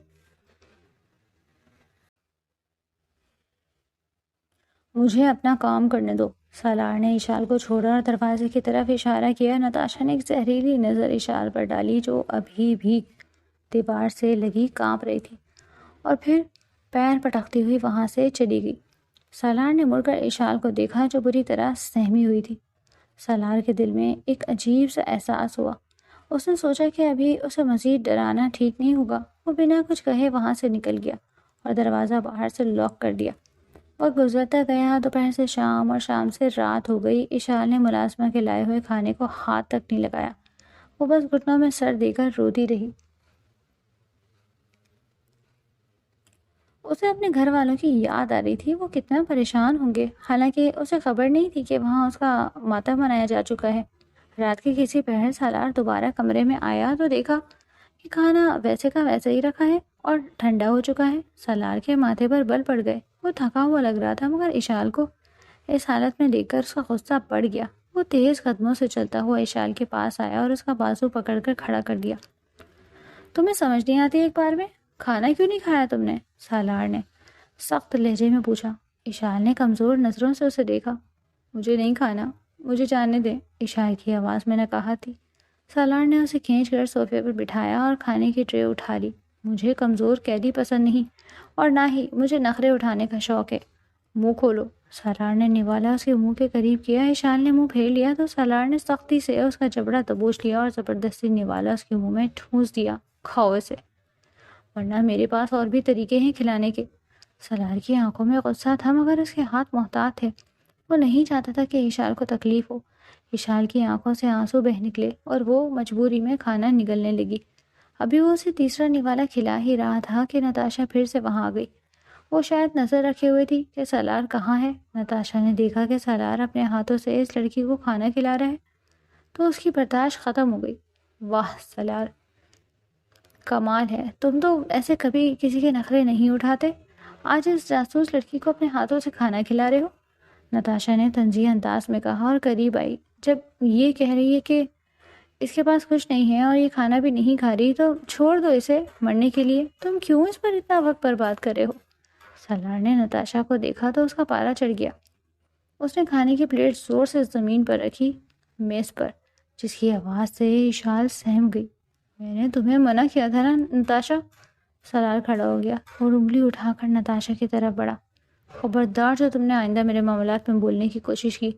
مجھے اپنا کام کرنے دو۔ سالار نے اشال کو چھوڑا اور دروازے کی طرف اشارہ کیا۔ نتاشا نے ایک زہریلی نظر اشال پر ڈالی جو ابھی بھی دیوار سے لگی کانپ رہی تھی اور پھر پیر پٹکتی ہوئی وہاں سے چلی گئی۔ سالار نے مڑ کر اشال کو دیکھا جو بری طرح سہمی ہوئی تھی۔ سالار کے دل میں ایک عجیب سا احساس ہوا۔ اس نے سوچا کہ ابھی اسے مزید ڈرانا ٹھیک نہیں ہوگا۔ وہ بنا کچھ کہے وہاں سے نکل گیا اور دروازہ باہر سے لاک کر دیا۔ وقت گزرتا گیا، دوپہر سے شام اور شام سے رات ہو گئی۔ اشال نے ملازمہ کے لائے ہوئے کھانے کو ہاتھ تک نہیں لگایا۔ وہ بس گھٹنوں میں سر دے کر روتی رہی۔ اسے اپنے گھر والوں کی یاد آ رہی تھی۔ وہ کتنا پریشان ہوں گے، حالانکہ اسے خبر نہیں تھی کہ وہاں اس کا ماتم منایا جا چکا ہے۔ رات کے کسی پہر سالار دوبارہ کمرے میں آیا تو دیکھا یہ کھانا ویسے کا ویسے ہی رکھا ہے اور ٹھنڈا ہو چکا ہے۔ سالار کے ماتھے پر بل پڑ گئے۔ وہ تھکا ہوا لگ رہا تھا، مگر اشال کو اس حالت میں دیکھ کر اس کا غصہ بڑھ گیا۔ وہ تیز قدموں سے چلتا ہوا اشال کے پاس آیا اور اس کا بازو پکڑ کر کھڑا کر دیا۔ تمہیں سمجھ نہیں آتی ایک بار میں؟ کھانا کیوں نہیں کھایا تم نے؟ سالار نے سخت لہجے میں پوچھا۔ اشال نے کمزور نظروں سے اسے دیکھا۔ مجھے نہیں کھانا، مجھے جانے دیں، اشال کی آواز میں نے کہا تھی۔ سالار نے اسے کھینچ کر صوفے پر بٹھایا اور کھانے کی ٹرے اٹھا لی۔ مجھے کمزور قیدی پسند نہیں، اور نہ ہی مجھے نخرے اٹھانے کا شوق ہے۔ منہ کھولو۔ سالار نے نوالا اس کے منہ کے قریب کیا۔ اشال نے منہ پھیر لیا تو سالار نے سختی سے اس کا جبڑا دبوچ لیا اور زبردستی نوالا اس کے منہ میں ٹھونس دیا۔ کھاؤ اسے، ورنہ میرے پاس اور بھی طریقے ہیں کھلانے کے۔ سالار کی آنکھوں میں غصہ تھا، مگر اس کے ہاتھ محتاط تھے۔ وہ نہیں چاہتا تھا کہ اشال کو تکلیف ہو۔ اشال کی آنکھوں سے آنسو بہہ نکلے اور وہ مجبوری میں کھانا نگلنے لگی۔ ابھی وہ اسے تیسرا نوالا کھلا ہی رہا تھا کہ نتاشا پھر سے وہاں آ گئی۔ وہ شاید نظر رکھے ہوئے تھی کہ سالار کہاں ہے۔ نتاشا نے دیکھا کہ سالار اپنے ہاتھوں سے اس لڑکی کو کھانا کھلا رہا ہے تو اس کی برداشت ختم ہو گئی۔ واہ سالار، کمال ہے، تم تو ایسے کبھی کسی کے نخرے نہیں اٹھاتے۔ آج اس جاسوس لڑکی کو اپنے ہاتھوں سے کھانا کھلا رہے ہو؟ نتاشا نے طنزیہ انداز میں کہا اور قریب آئی۔ جب یہ کہہ رہی ہے کہ اس کے پاس کچھ نہیں ہے اور یہ کھانا بھی نہیں کھا رہی تو چھوڑ دو اسے مرنے کے لیے، تم کیوں اس پر اتنا وقت برباد کر رہے ہو؟ سالار نے نتاشا کو دیکھا تو اس کا پارا چڑھ گیا۔ اس نے کھانے کی پلیٹ زور سے زمین پر رکھی، میز پر، جس کی آواز سے اشال سہم گئی۔ میں نے تمہیں منع کیا تھا نا نتاشا؟ سالار کھڑا ہو گیا اور انگلی اٹھا کر نتاشا کی طرف بڑھا۔ خبردار جو تم نے آئندہ میرے معاملات میں بولنے کی کوشش کی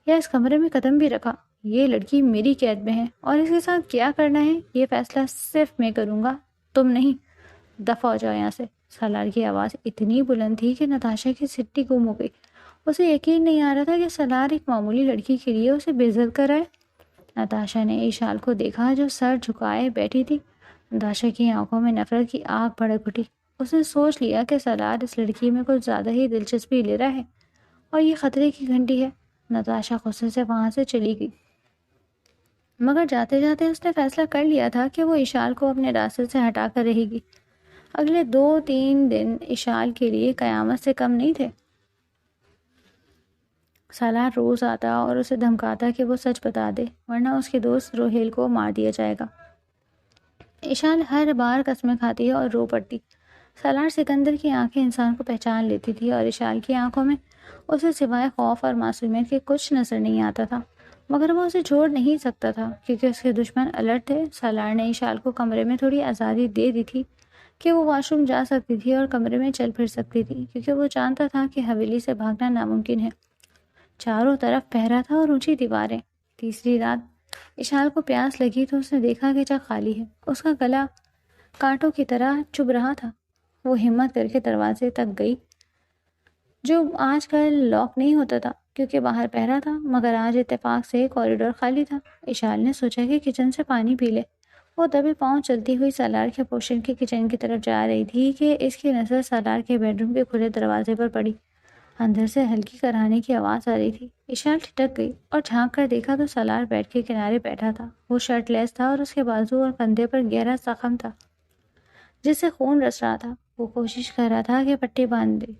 یا اس کمرے میں قدم بھی رکھا، یہ لڑکی میری قید میں ہے اور اس کے ساتھ کیا کرنا ہے یہ فیصلہ صرف میں کروں گا، تم نہیں۔ دفع ہو جاؤ یہاں سے۔ سالار کی آواز اتنی بلند تھی کہ نتاشا کی سٹی گم ہو گئی۔ اسے یقین نہیں آ رہا تھا کہ سالار ایک معمولی لڑکی کے لیے اسے بے عزت کر رہا ہے۔ نتاشا نے اشال کو دیکھا جو سر جھکائے بیٹھی تھی۔ نتاشا کی آنکھوں میں نفرت کی آگ بھڑک اٹھی۔ اس نے سوچ لیا کہ سالار اس لڑکی میں کچھ زیادہ ہی دلچسپی لے رہا ہے اور یہ خطرے کی گھنٹی ہے۔ نتاشا غصے سے وہاں سے چلی گئی، مگر جاتے جاتے اس نے فیصلہ کر لیا تھا کہ وہ اشال کو اپنے راستے سے ہٹا کر رہے گی۔ اگلے 2-3 دن اشال کے لیے قیامت سے کم نہیں تھے۔ سالار روز آتا اور اسے دھمکاتا کہ وہ سچ بتا دے ورنہ اس کے دوست روہیل کو مار دیا جائے گا۔ اشال ہر بار قسمیں کھاتی اور رو پڑتی۔ سالار سکندر کی آنکھیں انسان کو پہچان لیتی تھی اور اشال کی آنکھوں میں اسے سوائے خوف اور معصومیت کے کچھ نظر نہیں آتا تھا، مگر وہ اسے چھوڑ نہیں سکتا تھا کیونکہ اس کے دشمن الرٹ تھے۔ سالار نے اشال کو کمرے میں تھوڑی آزادی دے دی تھی کہ وہ واش روم جا سکتی تھی اور کمرے میں چل پھر سکتی تھی، کیونکہ وہ جانتا تھا کہ حویلی سے بھاگنا ناممکن ہے۔ چاروں طرف پہرا تھا اور اونچی دیواریں۔ تیسری رات اشال کو پیاس لگی تو اس نے دیکھا کہ جگ خالی ہے۔ اس کا گلا کانٹوں کی طرح چبھ رہا تھا۔ وہ ہمت کر کے دروازے تک گئی جو آج کل لاک نہیں ہوتا تھا کیونکہ باہر پہرا تھا، مگر آج اتفاق سے کوریڈور خالی تھا۔ اشال نے سوچا کہ کچن سے پانی پی لے۔ وہ دبے پاؤں چلتی ہوئی سالار کے پوشن کے کچن کی طرف جا رہی تھی کہ اس کی نظر سالار کے بیڈ روم کے کھلے دروازے پر پڑی۔ اندر سے ہلکی کراہنے کی آواز آ رہی تھی۔ اشال ٹھٹک گئی اور جھانک کر دیکھا تو سالار بیڈ کے کنارے بیٹھا تھا۔ وہ شرٹ لیس تھا اور اس کے بازو اور کندھے پر گہرا زخم تھا جس سے خون رس رہا تھا۔ وہ کوشش کر رہا تھا کہ پٹی باندھ دے،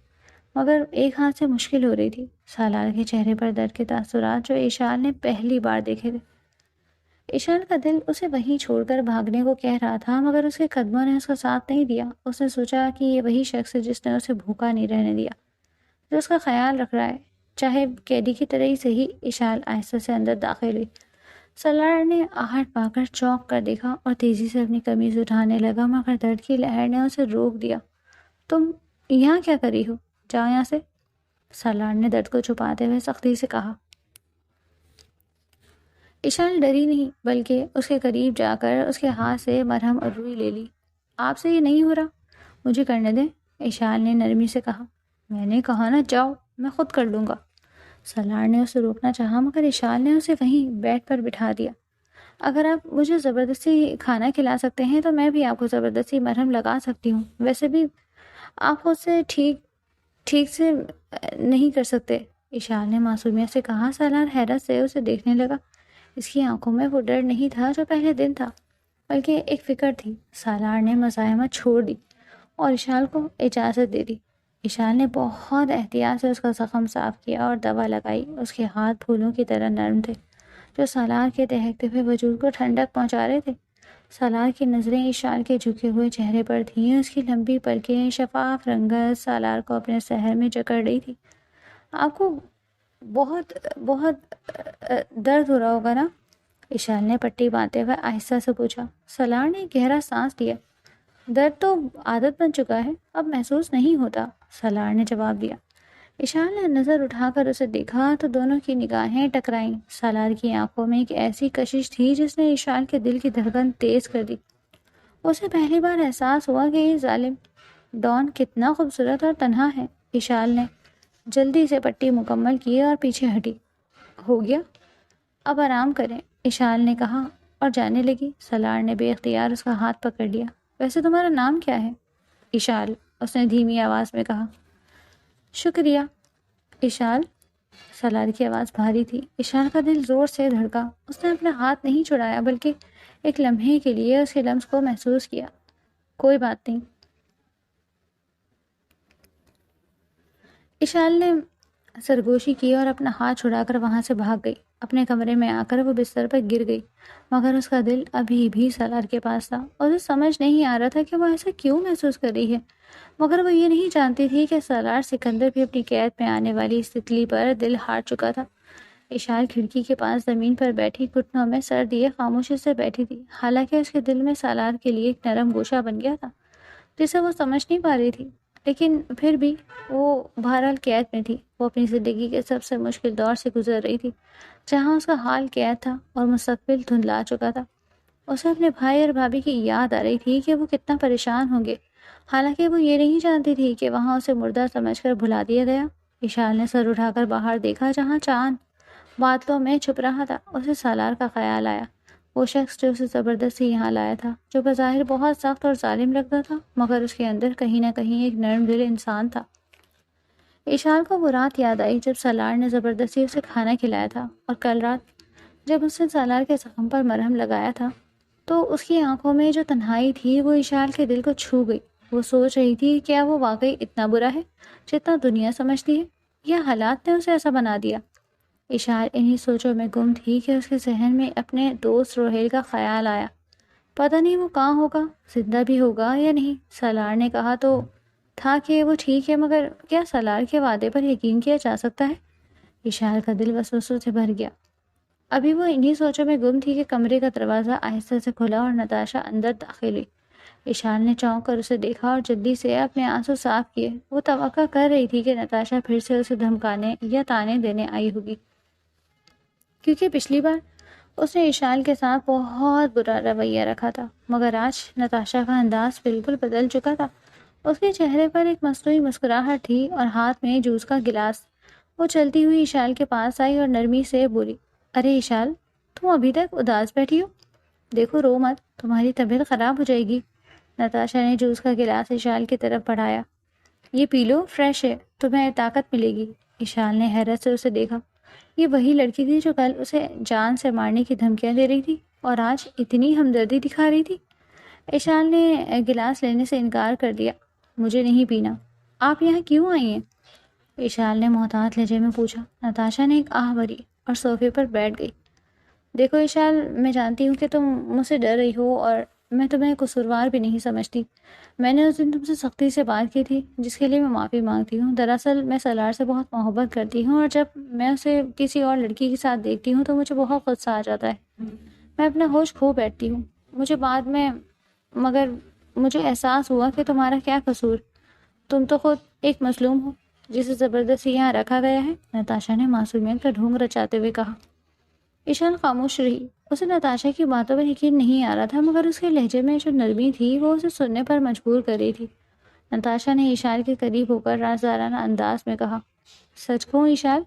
مگر ایک ہاتھ سے مشکل ہو رہی تھی۔ سالار کے چہرے پر درد کے تاثرات جو اشال نے پہلی بار دیکھے تھے۔ اشال کا دل اسے وہیں چھوڑ کر بھاگنے کو کہہ رہا تھا، مگر اس کے قدموں نے اس کا ساتھ نہیں دیا۔ اس نے سوچا کہ یہ وہی شخص ہے جس نے اسے بھوکا نہیں رہنے دیا، جو اس کا خیال رکھ رہا ہے، چاہے قیدی کی طرح ہی صحیح۔ اشال آہستہ سے اندر داخل ہوئی۔ سالار نے آہٹ پا کر چونک کر دیکھا اور تیزی سے اپنی قمیض اٹھانے لگا، مگر درد کی لہر نے اسے روک دیا۔ تم یہاں کیا کری ہو؟ جاؤ یہاں سے، سالار نے درد کو چھپاتے ہوئے سختی سے کہا۔ اشال ڈری نہیں بلکہ اس کے قریب جا کر اس کے ہاتھ سے مرہم اور روئی لے لی۔ آپ سے یہ نہیں ہو رہا، مجھے کرنے دیں، اشال نے نرمی سے کہا۔ میں نے کہا نا جاؤ، میں خود کر لوں گا۔ سالار نے اسے روکنا چاہا، مگر اشال نے اسے وہیں بیڈ پر بٹھا دیا۔ اگر آپ مجھے زبردستی کھانا کھلا سکتے ہیں تو میں بھی آپ کو زبردستی مرہم لگا سکتی ہوں، ویسے بھی آپ خود سے ٹھیک سے نہیں کر سکتے، اشال نے معصومیت سے کہا۔ سالار حیرت سے اسے دیکھنے لگا۔ اس کی آنکھوں میں وہ ڈر نہیں تھا جو پہلے دن تھا۔ بلکہ ایک فکر تھی۔ سالار نے مزاحمت چھوڑ دی اور اشال کو اجازت دے دی۔ اشال نے بہت احتیاط سے اس کا زخم صاف کیا اور دوا لگائی۔ اس کے ہاتھ پھولوں کی طرح نرم تھے جو سالار کے دہکتے ہوئے وجود کو ٹھنڈک پہنچا رہے تھے۔ سالار کی نظریں اشال کے جھکے ہوئے چہرے پر تھیں۔ اس کی لمبی پلکیں، شفاف رنگت سالار کو اپنے سحر میں جکڑ رہی تھی۔ آپ کو بہت بہت درد ہو رہا ہوگا نا؟ اشال نے پٹی باندھتے ہوئے آہستہ سے پوچھا۔ سالار نے گہرا سانس لیا۔ درد تو عادت بن چکا ہے، اب محسوس نہیں ہوتا، سالار نے جواب دیا۔ اشال نے نظر اٹھا کر اسے دیکھا تو دونوں کی نگاہیں ٹکرائیں۔ سالار کی آنکھوں میں ایک ایسی کشش تھی جس نے اشال کے دل کی دھڑکن تیز کر دی۔ اسے پہلی بار احساس ہوا کہ یہ ظالم ڈان کتنا خوبصورت اور تنہا ہے۔ اشال نے جلدی سے پٹی مکمل کی اور پیچھے ہٹی۔ ہو گیا، اب آرام کریں، اشال نے کہا اور جانے لگی۔ سالار نے بے اختیار اس کا ہاتھ پکڑ لیا۔ ویسے تمہارا نام کیا ہے؟ اشال، اس نے دھیمی آواز میں کہا۔ شکریہ اشال۔ سالار کی آواز بھاری تھی۔ اشال کا دل زور سے دھڑکا۔ اس نے اپنا ہاتھ نہیں چھڑایا بلکہ ایک لمحے کے لیے اس کے لمس کو محسوس کیا۔ کوئی بات نہیں، اشال نے سرگوشی کی اور اپنا ہاتھ چھڑا کر وہاں سے بھاگ گئی۔ اپنے کمرے میں آ کر وہ بستر پر گر گئی، مگر اس کا دل ابھی بھی سالار کے پاس تھا۔ اسے سمجھ نہیں آ رہا تھا کہ وہ ایسا کیوں محسوس کر رہی ہے، مگر وہ یہ نہیں جانتی تھی کہ سالار سکندر بھی اپنی قید میں آنے والی اس تتلی پر دل ہار چکا تھا۔ اشال کھڑکی کے پاس زمین پر بیٹھی گھٹنوں میں سر دیے خاموشی سے بیٹھی تھی، حالانکہ اس کے دل میں سالار کے لیے ایک نرم گوشہ بن گیا تھا جسے وہ سمجھ نہیں پا رہی تھی، لیکن پھر بھی وہ بہرحال قید میں تھی۔ وہ اپنی زندگی کے سب سے مشکل دور سے گزر رہی تھی، جہاں اس کا حال قید تھا اور مستقبل دھندلا چکا تھا۔ اسے اپنے بھائی اور بھابھی کی یاد آ رہی تھی کہ وہ کتنا پریشان ہوں گے، حالانکہ وہ یہ نہیں جانتی تھی کہ وہاں اسے مردہ سمجھ کر بھلا دیا گیا۔ اشال نے سر اٹھا کر باہر دیکھا جہاں چاند بادلوں میں چھپ رہا تھا۔ اسے سالار کا خیال آیا، وہ شخص جو اسے زبردستی یہاں لایا تھا، جو بظاہر بہت سخت اور ظالم لگتا تھا، مگر اس کے اندر کہیں نہ کہیں ایک نرم دل انسان تھا۔ اشال کو وہ رات یاد آئی جب سالار نے زبردستی اسے کھانا کھلایا تھا، اور کل رات جب اس نے سالار کے زخم پر مرہم لگایا تھا تو اس کی آنکھوں میں جو تنہائی تھی وہ اشال کے دل کو چھو گئی۔ وہ سوچ رہی تھی کیا وہ واقعی اتنا برا ہے جتنا دنیا سمجھتی ہے، یا حالات نے اسے ایسا بنا دیا؟ اشال انہی سوچوں میں گم تھی کہ اس کے ذہن میں اپنے دوست روہیل کا خیال آیا۔ پتہ نہیں وہ کہاں ہوگا، زندہ بھی ہوگا یا نہیں۔ سالار نے کہا تو تھا کہ وہ ٹھیک ہے، مگر کیا سالار کے وعدے پر یقین کیا جا سکتا ہے؟ اشال کا دل وسوسوں سے بھر گیا۔ ابھی وہ انہی سوچوں میں گم تھی کہ کمرے کا دروازہ آہستہ سے کھلا اور نتاشا اندر داخل ہوئی۔ اشال نے چونک کر اسے دیکھا اور جلدی سے اپنے آنسو صاف کیے۔ وہ توقع کر رہی تھی کہ نتاشا پھر سے اسے دھمکانے یا تانے دینے آئی ہوگی، کیونکہ پچھلی بار اس نے اشال کے ساتھ بہت برا رویہ رکھا تھا، مگر آج نتاشا کا انداز بالکل بدل چکا تھا۔ اس کے چہرے پر ایک مصنوعی مسکراہٹ تھی اور ہاتھ میں جوس کا گلاس۔ وہ چلتی ہوئی اشال کے پاس آئی اور نرمی سے بولی، ارے اشال، تم ابھی تک اداس بیٹھی ہو؟ دیکھو، رو مت، تمہاری طبیعت خراب ہو جائے گی۔ نتاشا نے جوس کا گلاس اشال کی طرف بڑھایا۔ یہ پی لو، فریش ہے، تمہیں طاقت ملے گی۔ اشال نے حیرت سے اسے دیکھا۔ یہ وہی لڑکی تھی جو کل اسے جان سے مارنے کی دھمکیاں دے رہی تھی اور آج اتنی ہمدردی دکھا رہی تھی۔ اشال نے گلاس لینے سے انکار کر دیا۔ مجھے نہیں پینا۔ آپ یہاں کیوں آئی ہیں؟ اشال نے محتاط لہجے میں پوچھا۔ نتاشا نے ایک آہ بھری اور صوفے پر بیٹھ گئی۔ دیکھو اشال، میں جانتی ہوں کہ تم مجھ سے ڈر رہی ہو اور میں تمہیں قصوروار بھی نہیں سمجھتی۔ میں نے اس دن تم سے سختی سے بات کی تھی، جس کے لیے میں معافی مانگتی ہوں۔ دراصل میں سالار سے بہت محبت کرتی ہوں اور جب میں اسے کسی اور لڑکی کے ساتھ دیکھتی ہوں تو مجھے بہت غصہ آ جاتا ہے، میں اپنا ہوش کھو بیٹھتی ہوں۔ مگر مجھے احساس ہوا کہ تمہارا کیا قصور، تم تو خود ایک مظلوم ہو جسے زبردستی یہاں رکھا گیا ہے، نتاشا نے معصومیت کا ڈھونگ رچاتے ہوئے کہا۔ اشال خاموش رہی۔ اسے نتاشا کی باتوں پر یقین نہیں آ رہا تھا، مگر اس کے لہجے میں جو نرمی تھی وہ اسے سننے پر مجبور کر رہی تھی۔ نتاشا نے اشال کے قریب ہو کر رازدارانہ انداز میں کہا، سچ کہوں اشال،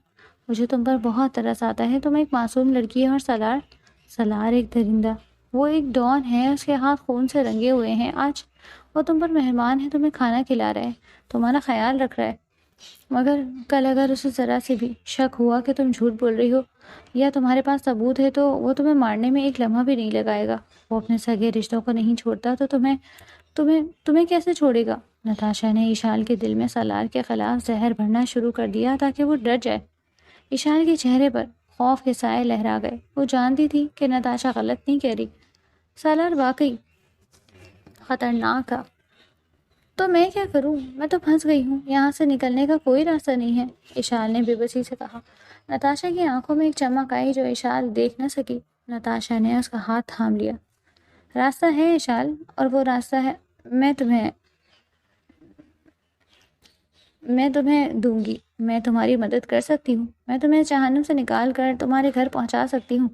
مجھے تم پر بہت ترس آتا ہے۔ تم ایک معصوم لڑکی ہے اور سالار ایک درندہ، وہ ایک ڈان ہے، اس کے ہاتھ خون سے رنگے ہوئے ہیں۔ آج وہ تم پر مہربان ہے، تمہیں کھانا کھلا رہا ہے، تمہارا خیال رکھ رہا ہے، مگر کل اگر اسے ذرا سے بھی شک ہوا کہ تم جھوٹ بول رہی ہو یا تمہارے پاس ثبوت ہے تو وہ تمہیں مارنے میں ایک لمحہ بھی نہیں لگائے گا۔ وہ اپنے سگے رشتوں کو نہیں چھوڑتا تو تمہیں کیسے چھوڑے گا؟ نتاشا نے اشال کے دل میں سالار کے خلاف زہر بھرنا شروع کر دیا تاکہ وہ ڈر جائے۔ اشال کے چہرے پر خوف کے سائے لہرا گئے۔ وہ جانتی تھی کہ نتاشا غلط نہیں کہہ رہی، سالار واقعی خطرناک تھا۔ تو میں کیا کروں؟ میں تو پھنس گئی ہوں، یہاں سے نکلنے کا کوئی راستہ نہیں ہے، اشال نے بے بسی سے کہا۔ نتاشا کی آنکھوں میں ایک چمک آئی جو اشال دیکھ نہ سکی۔ نتاشا نے اس کا ہاتھ تھام لیا۔ راستہ ہے اشال، اور وہ راستہ ہے میں تمہیں دوں گی۔ میں تمہاری مدد کر سکتی ہوں، میں تمہیں جہنم سے نکال کر تمہارے گھر پہنچا سکتی ہوں۔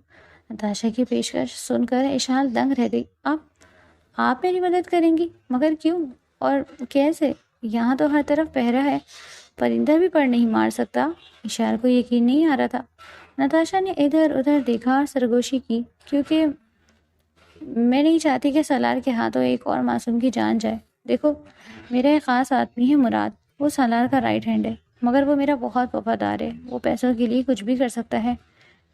نتاشا کی پیشکش سن کر اشال دنگ رہ گئی۔ آپ میری مدد کریں گی؟ مگر کیوں اور کیسے؟ یہاں تو ہر طرف پہرا ہے، پرندہ بھی پر نہیں مار سکتا۔ اشال کو یقین نہیں آ رہا تھا۔ نتاشا نے ادھر ادھر دیکھا اور سرگوشی کی، کیونکہ میں نہیں چاہتی کہ سالار کے ہاتھوں ایک اور معصوم کی جان جائے۔ دیکھو، میرا ایک خاص آدمی ہے مراد، وہ سالار کا رائٹ ہینڈ ہے، مگر وہ میرا بہت وفادار ہے۔ وہ پیسوں کے لیے کچھ بھی کر سکتا ہے۔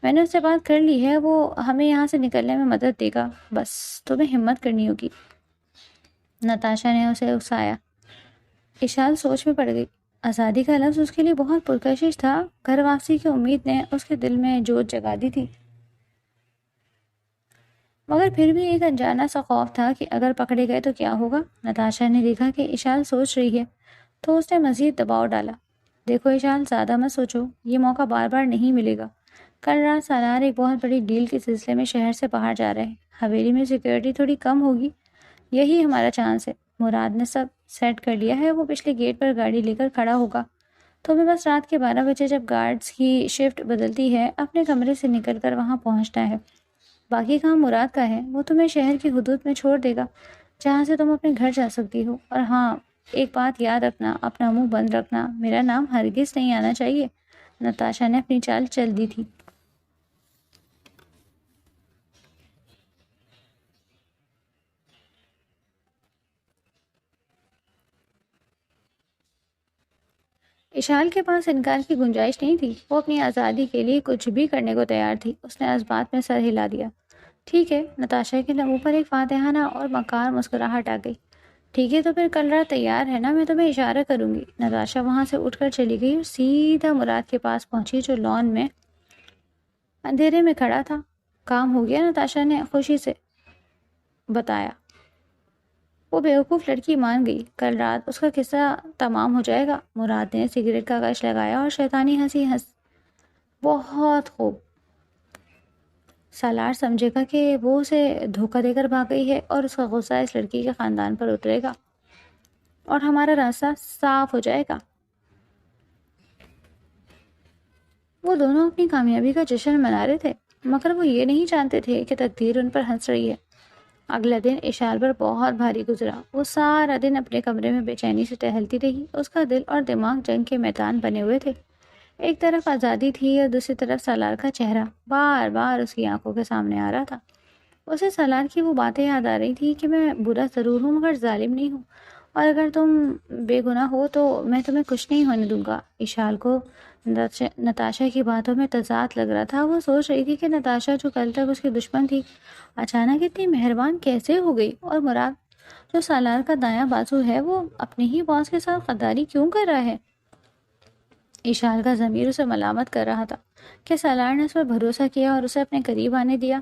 میں نے اس سے بات کر لی ہے، وہ ہمیں یہاں سے نکلنے میں مدد دے گا، بس تمہیں ہمت کرنی ہوگی۔ نتاشا نے اسے اکسایا۔ اشال سوچ میں پڑ گئی۔ آزادی کا لفظ اس کے لیے بہت پرکشش تھا۔ گھر واپسی کی امید نے اس کے دل میں جوش جگا دی تھی، مگر پھر بھی ایک انجانا سا خوف تھا کہ اگر پکڑے گئے تو کیا ہوگا۔ نتاشا نے دیکھا کہ اشال سوچ رہی ہے تو اس نے مزید دباؤ ڈالا۔ دیکھو اشال، زیادہ مت سوچو، یہ موقع بار بار نہیں ملے گا۔ کل رات سالار ایک بہت بڑی ڈیل کے سلسلے میں شہر سے باہر جا رہے ہیں۔ حویلی میں سیکیورٹی تھوڑی کم ہوگی، یہی ہمارا چانس ہے۔ مراد نے سب سیٹ کر لیا ہے، وہ پچھلے گیٹ پر گاڑی لے کر کھڑا ہوگا۔ تمہیں بس رات کے 12 بجے جب گارڈز کی شفٹ بدلتی ہے اپنے کمرے سے نکل کر وہاں پہنچنا ہے۔ باقی کام مراد کا ہے، وہ تمہیں شہر کی حدود میں چھوڑ دے گا جہاں سے تم اپنے گھر جا سکتی ہو۔ اور ہاں، ایک بات یاد رکھنا، اپنا منہ بند رکھنا، میرا نام ہرگز نہیں آنا چاہیے۔ نتاشا نے اپنی چال چل دی تھی۔ اشال کے پاس انکار کی گنجائش نہیں تھی، وہ اپنی آزادی کے لیے کچھ بھی کرنے کو تیار تھی۔ اس نے اس بات میں سر ہلا دیا۔ ٹھیک ہے، نتاشا کے لبوں پر ایک فاتحانہ اور مکار مسکراہٹ آ گئی۔ ٹھیک ہے، تو پھر کل رات تیار ہے نا؟ میں تمہیں اشارہ کروں گی۔ نتاشا وہاں سے اٹھ کر چلی گئی اور سیدھا مراد کے پاس پہنچی جو لان میں اندھیرے میں کھڑا تھا۔ کام ہو گیا، نتاشا نے خوشی سے بتایا۔ وہ بیوقوف لڑکی مان گئی، کل رات اس کا قصہ تمام ہو جائے گا۔ مراد نے سگریٹ کا کش لگایا اور شیطانی ہنسی بہت خوب، سالار سمجھے گا کہ وہ اسے دھوکہ دے کر بھاگ گئی ہے اور اس کا غصہ اس لڑکی کے خاندان پر اترے گا اور ہمارا راستہ صاف ہو جائے گا۔ وہ دونوں اپنی کامیابی کا جشن منا رہے تھے، مگر وہ یہ نہیں جانتے تھے کہ تقدیر ان پر ہنس رہی ہے۔ اگلا دن اشال پر بہت بھاری گزرا۔ وہ سارا دن اپنے کمرے میں بے چینی سے ٹہلتی رہی۔ اس کا دل اور دماغ جنگ کے میدان بنے ہوئے تھے۔ ایک طرف آزادی تھی اور دوسری طرف سالار کا چہرہ بار بار اس کی آنکھوں کے سامنے آ رہا تھا۔ اسے سالار کی وہ باتیں یاد آ رہی تھی کہ میں برا ضرور ہوں مگر ظالم نہیں ہوں، اور اگر تم بے گناہ ہو تو میں تمہیں کچھ نہیں ہونے دوں گا۔ اشال کو نتاشا کی باتوں میں تضاد لگ رہا تھا۔ وہ سوچ رہی تھی کہ نتاشا جو کل تک اس کی دشمن تھی اچانک اتنی مہربان کیسے ہو گئی، اور مراد جو سالار کا دایاں بازو ہے وہ اپنے ہی باس کے ساتھ غداری کیوں کر رہا ہے۔ اشال کا ضمیر اسے ملامت کر رہا تھا کہ سالار نے اس پر بھروسہ کیا اور اسے اپنے قریب آنے دیا،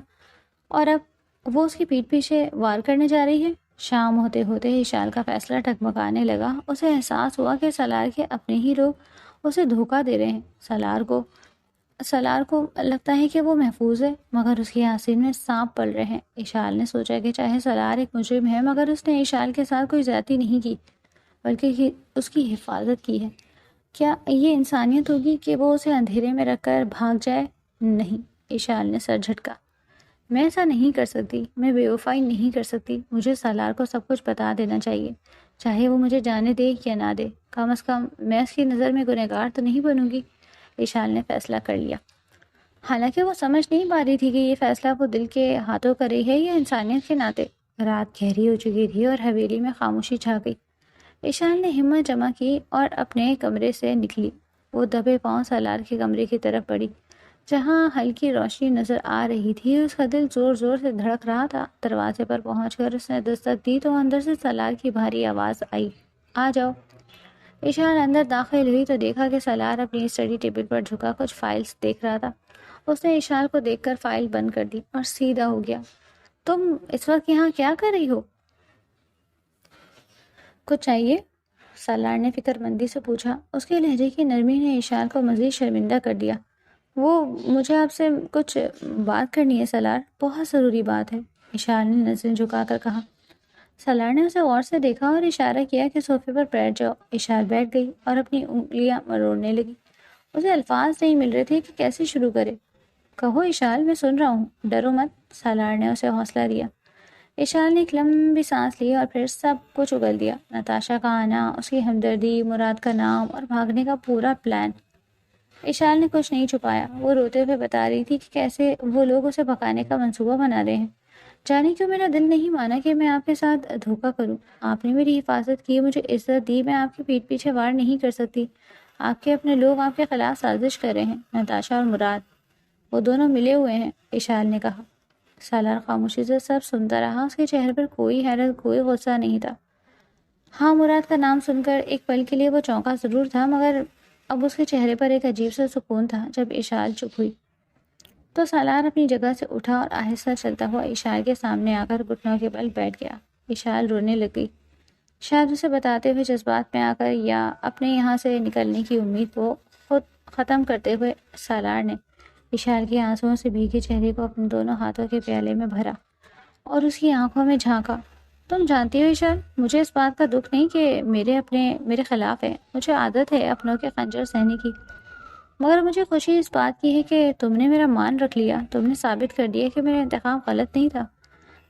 اور اب وہ اس کی پیٹھ پیچھے وار کرنے جا رہی ہے۔ شام ہوتے ہوتے اشال کا فیصلہ ٹکمکانے لگا۔ اسے احساس ہوا کہ سالار کے اپنے ہی لوگ اسے دھوکہ دے رہے ہیں۔ سالار کو لگتا ہے کہ وہ محفوظ ہے، مگر اس کی آستین میں سانپ پل رہے ہیں۔ اشال نے سوچا کہ چاہے سالار ایک مجرم ہے مگر اس نے اشال کے ساتھ کوئی زیادتی نہیں کی، بلکہ اس کی حفاظت کی ہے۔ کیا یہ انسانیت ہوگی کہ وہ اسے اندھیرے میں رکھ کر بھاگ جائے؟ نہیں، اشال نے سر جھٹکا۔ میں ایسا نہیں کر سکتی، میں بے وفائی نہیں کر سکتی۔ مجھے سالار کو سب کچھ بتا دینا چاہیے، چاہے وہ مجھے جانے دے یا نہ دے۔ کم از کم میں اس کی نظر میں گنہگار تو نہیں بنوں گی۔ اشال نے فیصلہ کر لیا، حالانکہ وہ سمجھ نہیں پا رہی تھی کہ یہ فیصلہ وہ دل کے ہاتھوں کر رہی ہے یا انسانیت کے ناطے۔ رات گہری ہو چکی تھی اور حویلی میں خاموشی چھا گئی۔ اشال نے ہمت جمع کی اور اپنے کمرے سے نکلی۔ وہ دبے پاؤں سالار کے کمرے کی طرف بڑھی جہاں ہلکی روشنی نظر آ رہی تھی۔ اس کا دل زور زور سے دھڑک رہا تھا۔ دروازے پر پہنچ کر اس نے دستک دی تو اندر سے سالار کی بھاری آواز آئی، آ جاؤ۔ اشال اندر داخل ہوئی تو دیکھا کہ سالار اپنی اسٹڈی ٹیبل پر جھکا کچھ فائلز دیکھ رہا تھا۔ اس نے اشال کو دیکھ کر فائل بند کر دی اور سیدھا ہو گیا۔ تم اس وقت یہاں کیا کر رہی ہو؟ کچھ چاہیے؟ سالار نے فکر مندی سے پوچھا۔ اس کے لہجے کی نرمی نے اشال کو مزید شرمندہ کر دیا۔ وہ مجھے آپ سے کچھ بات کرنی ہے سالار، بہت ضروری بات ہے، اشال نے نظریں جھکا کر کہا۔ سالار نے اسے غور سے دیکھا اور اشارہ کیا کہ صوفے پر بیٹھ جاؤ۔ اشال بیٹھ گئی اور اپنی انگلیاں مروڑنے لگی۔ اسے الفاظ نہیں مل رہے تھے کہ کیسے شروع کرے۔ کہو اشال، میں سن رہا ہوں، ڈرو مت، سالار نے اسے حوصلہ دیا۔ اشال نے ایک لمبی سانس لی اور پھر سب کچھ اگل دیا، نتاشا کا آنا، اس کی ہمدردی، مراد کا نام اور بھاگنے کا پورا پلان۔ اشال نے کچھ نہیں چھپایا۔ وہ روتے ہوئے بتا رہی تھی کہ کیسے وہ لوگ اسے بھگانے کا منصوبہ بنا رہے ہیں۔ جانے کیوں میرا دل نہیں مانا کہ میں آپ کے ساتھ دھوکہ کروں۔ آپ نے میری حفاظت کی، مجھے عزت دی، میں آپ کی پیٹھ پیچھے وار نہیں کر سکتی۔ آپ کے اپنے لوگ آپ کے خلاف سازش کر رہے ہیں، نتاشا اور مراد، وہ دونوں ملے ہوئے ہیں، اشال نے کہا۔ سالار خاموشی سے سب سنتا رہا۔ اس کے چہرے پر کوئی حیرت، کوئی غصہ نہیں تھا۔ ہاں، مراد کا نام سن کر ایک پل کے لیے وہ چونکا ضرور تھا، مگر اب اس کے چہرے پر ایک عجیب سا سکون تھا۔ جب اشال چپ ہوئی تو سالار اپنی جگہ سے اٹھا اور آہستہ چلتا ہوا اشال کے سامنے آ کر گھٹنوں کے بل بیٹھ گیا۔ اشال رونے لگی، شاید اسے بتاتے ہوئے جذبات میں آ کر یا اپنے یہاں سے نکلنے کی امید کو خود ختم کرتے ہوئے۔ سالار نے اشال کے آنسوؤں سے بھیگے چہرے کو اپنے دونوں ہاتھوں کے پیالے میں بھرا اور اس کی آنکھوں میں جھانکا۔ تم جانتی ہو اشال، مجھے اس بات کا دکھ نہیں کہ میرے خلاف ہے، مجھے عادت ہے اپنوں کے خنجر سہنے کی، مگر مجھے خوشی اس بات کی ہے کہ تم نے میرا مان رکھ لیا، تم نے ثابت کر دیا کہ میرا انتخاب غلط نہیں تھا۔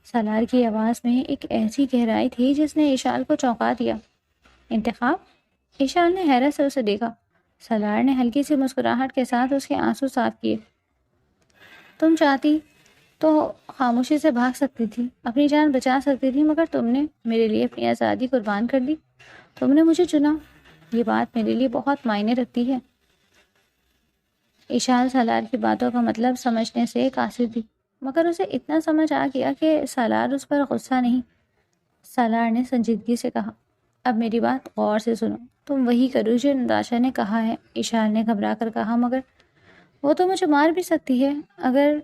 سالار کی آواز میں ایک ایسی گہرائی تھی جس نے اشال کو چونکا دیا۔ انتخاب؟ اشال نے حیرت سے اسے دیکھا۔ سالار نے ہلکی سی مسکراہٹ کے ساتھ اس کے آنسو صاف کیے۔ تم چاہتی تو خاموشی سے بھاگ سکتی تھی، اپنی جان بچا سکتی تھی، مگر تم نے میرے لیے اپنی آزادی قربان کر دی، تم نے مجھے چنا، یہ بات میرے لیے بہت معنی رکھتی ہے۔ اشال سالار کی باتوں کا مطلب سمجھنے سے قاصر تھی، مگر اسے اتنا سمجھ آ گیا کہ سالار اس پر غصہ نہیں۔ سالار نے سنجیدگی سے کہا، اب میری بات غور سے سنو، تم وہی کرو جو نتاشا نے کہا ہے۔ اشال نے گھبرا کر کہا، مگر وہ تو مجھے مار بھی سکتی ہے اگر…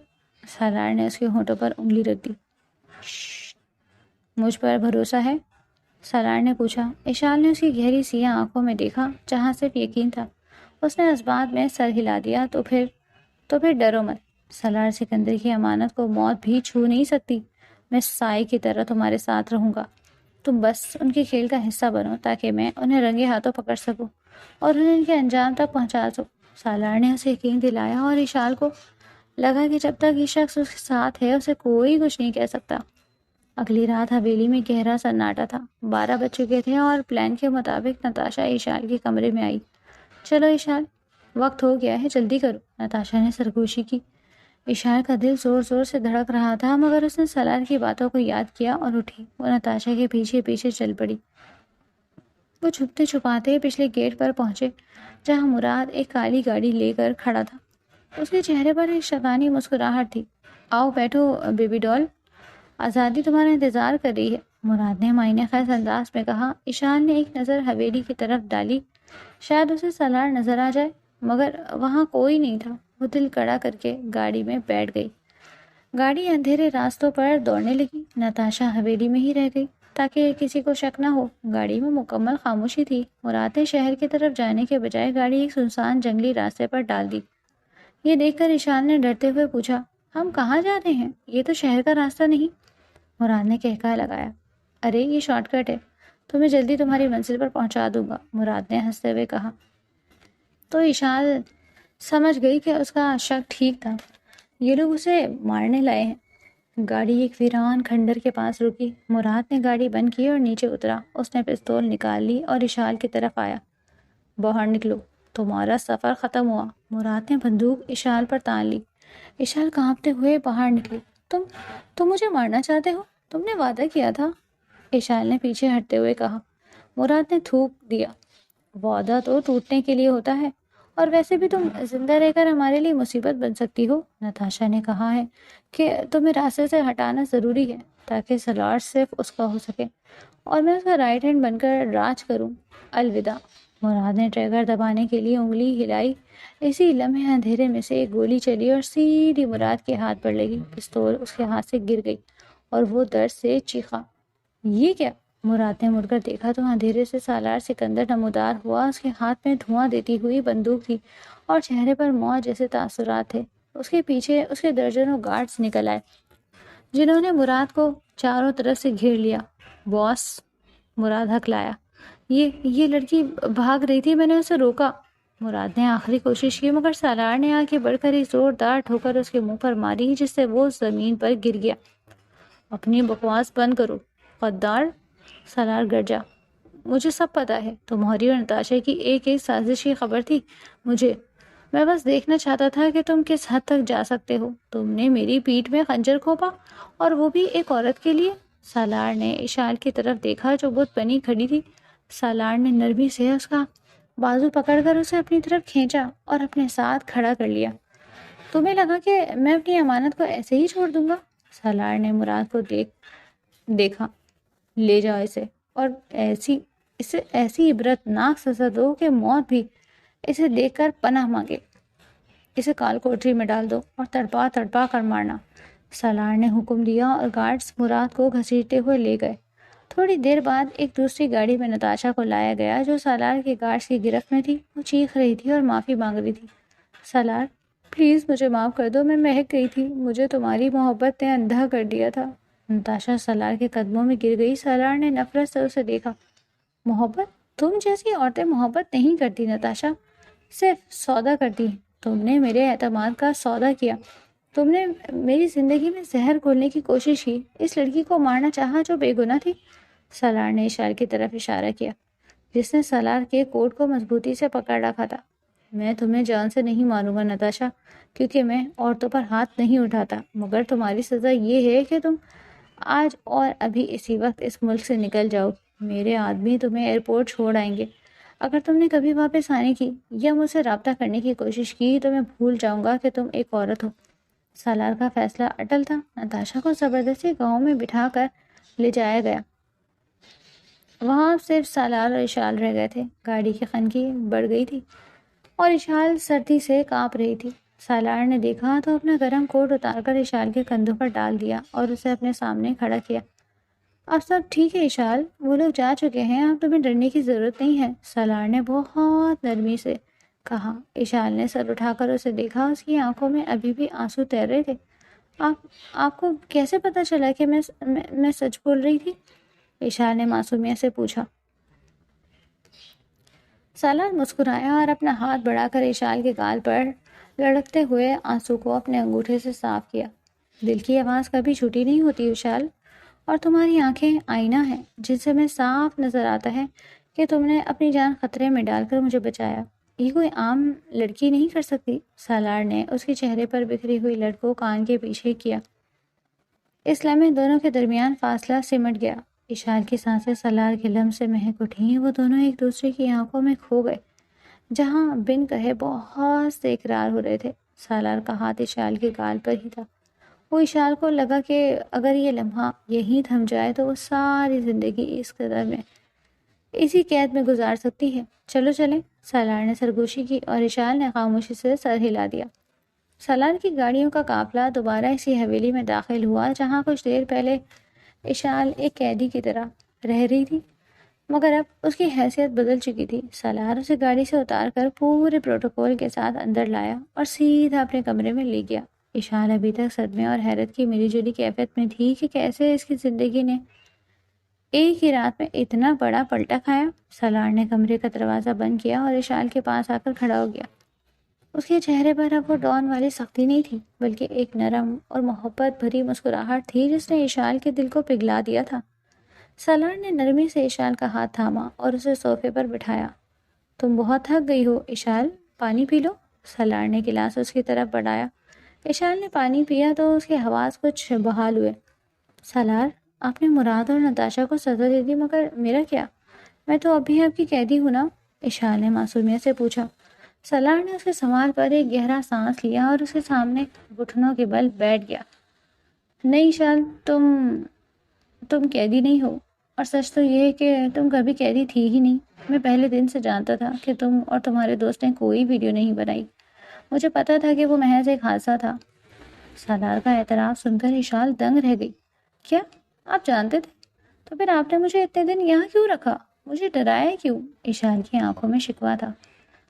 سالار نے اس کے ہونٹوں پر انگلی رکھ دی۔ مجھ پر بھروسہ ہے؟ سالار نے پوچھا۔ اشال نے اس کی گہری سیاہ آنکھوں میں دیکھا جہاں صرف یقین تھا۔ اس نے اس بات میں سر ہلا دیا۔ تو پھر ڈرو مت، سالار سکندر کی امانت کو موت بھی چھو نہیں سکتی، میں سائے کی طرح تمہارے ساتھ رہوں گا، تم بس ان کے کھیل کا حصہ بنو تاکہ میں انہیں رنگے ہاتھوں پکڑ سکوں اور انہیں ان کے انجام تک پہنچا سکوں۔ سالار نے اسے یقین دلایا اور اشال کو لگا کہ جب تک یہ شخص اس کے ساتھ ہے اسے کوئی کچھ نہیں کہہ سکتا۔ اگلی رات حویلی میں گہرا سناٹا تھا۔ 12 بج چکے تھے اور پلان کے مطابق نتاشا اشال کے کمرے میں آئی۔ چلو اشال، وقت ہو گیا ہے، جلدی کرو، نتاشا نے سرگوشی کی۔ اشال کا دل زور زور سے دھڑک رہا تھا، مگر اس نے سالار کی باتوں کو یاد کیا اور اٹھی۔ وہ نتاشا کے پیچھے پیچھے چل پڑی۔ وہ چھپتے چھپاتے پچھلے گیٹ پر پہنچے جہاں مراد ایک کالی گاڑی لے کر کھڑا تھا۔ اس کے چہرے پر ایک شیطانی مسکراہٹ تھی۔ آؤ بیٹھو بیبی ڈال، آزادی تمہارا انتظار کر رہی ہے، مراد نے معنی خیز انداز میں کہا۔ اشال نے ایک نظر حویلی کی طرف ڈالی، شاید اسے سالار نظر آ جائے، مگر وہاں کوئی نہیں تھا۔ وہ دل کڑا کر کے گاڑی میں بیٹھ گئی۔ گاڑی اندھیرے راستوں پر دوڑنے لگی۔ نتاشا حویلی میں ہی رہ گئی تاکہ کسی کو شک نہ ہو۔ گاڑی میں مکمل خاموشی تھی۔ مراد نے شہر کی طرف جانے کے بجائے گاڑی ایک سنسان جنگلی راستے پر ڈال دی۔ یہ دیکھ کر اشال نے ڈرتے ہوئے پوچھا، ہم کہاں جا رہے ہیں؟ یہ تو شہر کا راستہ نہیں۔ مراد نے کہکہا لگایا، ارے یہ شارٹ کٹ ہے، تمہیں جلدی تمہاری منزل پر پہنچا دوں گا، مراد نے ہنستے ہوئے کہا۔ تو اشال سمجھ گئی کہ اس کا شک ٹھیک تھا، یہ لوگ اسے مارنے لائے ہیں۔ گاڑی ایک ویران کھنڈر کے پاس رکی۔ مراد نے گاڑی بند کی اور نیچے اترا۔ اس نے پستول نکال لی اور اشال کی طرف آیا۔ باہر نکلو، تمہارا سفر ختم ہوا۔ مراد نے بندوق اشال پر تان لی۔ اشال کانپتے ہوئے باہر نکلی۔ تم مجھے مارنا چاہتے ہو؟ تم نے وعدہ کیا تھا، اشال نے پیچھے ہٹتے ہوئے کہا۔ مراد نے تھوک دیا۔ وعدہ تو ٹوٹنے کے لیے ہوتا ہے، اور ویسے بھی تم زندہ رہ کر ہمارے لیے مصیبت بن سکتی ہو۔ نتاشا نے کہا ہے کہ تمہیں راستے سے ہٹانا ضروری ہے تاکہ سالار صرف اس کا ہو سکے اور میں اس کا رائٹ ہینڈ بن کر راج کروں۔ الوداع۔ مراد نے ٹریگر دبانے کے لیے انگلی ہلائی۔ اسی لمحے اندھیرے میں سے ایک گولی چلی اور سیدھی مراد کے ہاتھ پر لگی۔ پستول اس کے ہاتھ سے گر گئی اور وہ درد سے چیخا۔ یہ کیا؟ مراد نے مڑ کر دیکھا تو اندھیرے سے سالار سکندر نمودار ہوا۔ اس کے ہاتھ میں دھواں دیتی ہوئی بندوق تھی اور چہرے پر موت جیسے تاثرات تھے۔ اس کے پیچھے اس کے درجنوں گارڈز نکل آئے جنہوں نے مراد کو چاروں طرف سے گھیر لیا۔ باس، مراد ہکلایا، یہ لڑکی بھاگ رہی تھی، میں نے اسے روکا۔ مراد نے آخری کوشش کی مگر سالار نے آ کے بڑھ کر ایک زوردار ٹھوکر اس کے منہ پر ماری جس سے وہ زمین پر گر گیا۔ اپنی بکواس بند کرو غدار، سالار گرجا۔ مجھے سب پتا ہے، تمہاری اور نتاشا کی ایک سازشی خبر تھی مجھے۔ میں بس دیکھنا چاہتا تھا کہ تم کس حد تک جا سکتے ہو۔ تم نے میری پیٹھ میں خنجر کھوپا اور وہ بھی ایک عورت کے لیے۔ سالار نے اشال کی طرف دیکھا جو بت بنی کھڑی تھی۔ سالار نے نرمی سے اس کا بازو پکڑ کر اسے اپنی طرف کھینچا اور اپنے ساتھ کھڑا کر لیا۔ تمہیں لگا کہ میں اپنی امانت کو ایسے ہی چھوڑ دوں گا؟ سالار نے مراد کو دیکھا۔ لے جاؤ اسے اور اسے ایسی عبرت ناک سزا دو کہ موت بھی اسے دیکھ کر پناہ مانگے۔ اسے کال کوٹری میں ڈال دو اور تڑپا تڑپا کر مارنا۔ سالار نے حکم دیا اور گارڈز مراد کو گھسیٹتے ہوئے لے گئے۔ تھوڑی دیر بعد ایک دوسری گاڑی میں نتاشا کو لایا گیا جو سالار کے گارڈز کی گرفت میں تھی۔ وہ چیخ رہی تھی اور معافی مانگ رہی تھی۔ سالار، پلیز مجھے معاف کر دو، میں مہک گئی تھی، مجھے تمہاری محبت نے اندھا کر دیا تھا۔ نتاشا سالار کے قدموں میں گر گئی۔ سالار نے نفرت سے اسے دیکھا۔ محبت؟ تم جیسی عورتیں محبت نہیں کرتی نتاشا، صرف سودا کرتی ہیں۔ تم نے میرے اعتماد کا سودا کیا، تم نے میری زندگی میں زہر گھولنے کی کوشش کی، اس لڑکی کو مارنا چاہا جو بے گناہ تھی۔ سالار نے اشال کی طرف اشارہ کیا جس نے سالار کے کوٹ کو مضبوطی سے پکڑ رکھا تھا۔ میں تمہیں جان سے نہیں ماروں گا نتاشا، کیونکہ میں عورتوں پر ہاتھ نہیں اٹھاتا، مگر تمہاری سزا یہ ہے کہ تم آج اور ابھی اسی وقت اس ملک سے نکل جاؤ۔ میرے آدمی تمہیں ایئرپورٹ چھوڑ آئیں گے۔ اگر تم نے کبھی واپس آنے کی یا مجھ سے رابطہ کرنے کی کوشش کی تو میں بھول جاؤں گا کہ تم ایک عورت ہو۔ سالار کا فیصلہ اٹل تھا۔ نتاشا کو زبردستی گاؤں میں بٹھا کر لے جایا گیا۔ وہاں صرف سالار اور اشال رہ گئے تھے۔ گاڑی کی خنکی بڑھ گئی تھی اور اشال سردی سے کانپ رہی تھی۔ سالار نے دیکھا تو اپنا گرم کوٹ اتار کر اشال کے کندھوں پر ڈال دیا اور اسے اپنے سامنے کھڑا کیا۔ اب سب ٹھیک ہے اشال، وہ لوگ جا چکے ہیں، اب تمہیں ڈرنے کی ضرورت نہیں ہے، سالار نے بہت نرمی سے کہا۔ اشال نے سر اٹھا کر اسے دیکھا۔ اس کی آنکھوں میں ابھی بھی آنسو تیر رہے تھے۔ آپ کو کیسے پتا چلا کہ میں سچ بول رہی تھی؟ اشال نے معصومیت سے پوچھا۔ سالار مسکرایا اور اپنا ہاتھ بڑھا کر اشال کے گال پر لڑکتے ہوئے آنسو کو اپنے انگوٹھے سے صاف کیا۔ دل کی آواز کبھی جھوٹی نہیں ہوتی اشال، اور تمہاری آنکھیں آئینہ ہیں جن سے میں صاف نظر آتا ہے کہ تم نے اپنی جان خطرے میں ڈال کر مجھے بچایا۔ یہ کوئی عام لڑکی نہیں کر سکتی۔ سالار نے اس کے چہرے پر بکھری ہوئی لٹ کو کان کے پیچھے کیا۔ اس لمحے دونوں کے درمیان فاصلہ سمٹ گیا۔ اشال کی سانسیں سالار کے لمس سے مہک اٹھیں۔ وہ دونوں ایک دوسرے کی آنکھوں میں کھو گئے جہاں بن کہے بہت سے اقرار ہو رہے تھے۔ سالار کا ہاتھ اشال کے گال پر ہی تھا۔ وہ اشال کو لگا کہ اگر یہ لمحہ یہیں تھم جائے تو وہ ساری زندگی اس قدر میں اسی قید میں گزار سکتی ہے۔ چلو چلیں، سالار نے سرگوشی کی اور اشال نے خاموشی سے سر ہلا دیا۔ سالار کی گاڑیوں کا قافلہ دوبارہ اسی حویلی میں داخل ہوا جہاں کچھ دیر پہلے اشال ایک قیدی کی طرح رہ رہی تھی، مگر اب اس کی حیثیت بدل چکی تھی۔ سالار اسے گاڑی سے اتار کر پورے پروٹوکول کے ساتھ اندر لایا اور سیدھا اپنے کمرے میں لے گیا۔ اشال ابھی تک صدمے اور حیرت کی ملی جلی کیفیت میں تھی کہ کیسے اس کی زندگی نے ایک ہی رات میں اتنا بڑا پلٹا کھایا۔ سالار نے کمرے کا دروازہ بند کیا اور اشال کے پاس آ کر کھڑا ہو گیا۔ اس کے چہرے پر اب وہ ڈان والی سختی نہیں تھی، بلکہ ایک نرم اور محبت بھری مسکراہٹ تھی جس نے اشال کے دل کو پگھلا دیا تھا۔ سالار نے نرمی سے اشال کا ہاتھ تھاما اور اسے صوفے پر بٹھایا۔ تم بہت تھک گئی ہو اشال، پانی پی لو۔ سالار نے گلاس اس کی طرف بڑھایا۔ اشال نے پانی پیا تو اس کے حواس کچھ بحال ہوئے۔ سالار، آپ نے مراد اور نتاشا کو سزا دے دی، مگر میرا کیا؟ میں تو اب بھی آپ کی قیدی ہوں نا؟ اشال نے معصومیت سے پوچھا۔ سالار نے اس کے سوال پر ایک گہرا سانس لیا اور اس کے سامنے گھٹنوں کے بل بیٹھ گیا۔ نہیں اشال، تم قیدی نہیں ہو، اور سچ تو یہ ہے کہ تم کبھی قیدی تھی ہی نہیں۔ میں پہلے دن سے جانتا تھا کہ تم اور تمہارے دوست نے کوئی ویڈیو نہیں بنائی۔ مجھے پتا تھا کہ وہ محض ایک حادثہ تھا۔ سالار کا اعتراف سن کر اشال دنگ رہ گئی۔ کیا آپ جانتے تھے؟ تو پھر آپ نے مجھے اتنے دن یہاں کیوں رکھا؟ مجھے ڈرایا کیوں؟ اشال کی آنکھوں میں شکوہ تھا۔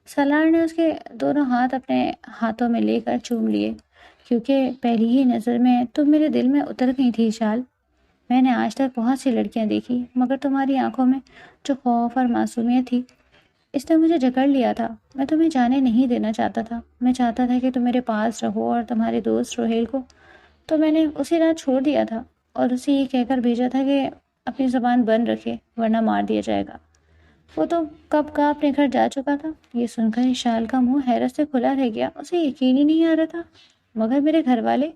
سالار نے اس کے دونوں ہاتھ اپنے ہاتھوں میں لے کر چوم لیے۔ کیونکہ پہلی ہی نظر میں تم میرے دل میں اتر گئی تھی اشال۔ میں نے آج تک بہت سی لڑکیاں دیکھی، مگر تمہاری آنکھوں میں جو خوف اور معصومیت تھی، اس نے مجھے جکڑ لیا تھا۔ میں تمہیں جانے نہیں دینا چاہتا تھا۔ میں چاہتا تھا کہ تم میرے پاس رہو، اور تمہارے دوست سہیل کو تو میں نے اسی رات چھوڑ دیا تھا، اور اسے یہ کہہ کر بھیجا تھا کہ اپنی زبان بند رکھے ورنہ مار دیا جائے گا۔ وہ تو کب کا اپنے گھر جا چکا تھا۔ یہ سن کر اشال کا منہ حیرت سے کھلا رہ گیا۔ اسے یقین ہی نہیں آ رہا تھا۔ مگر میرے گھر والے؟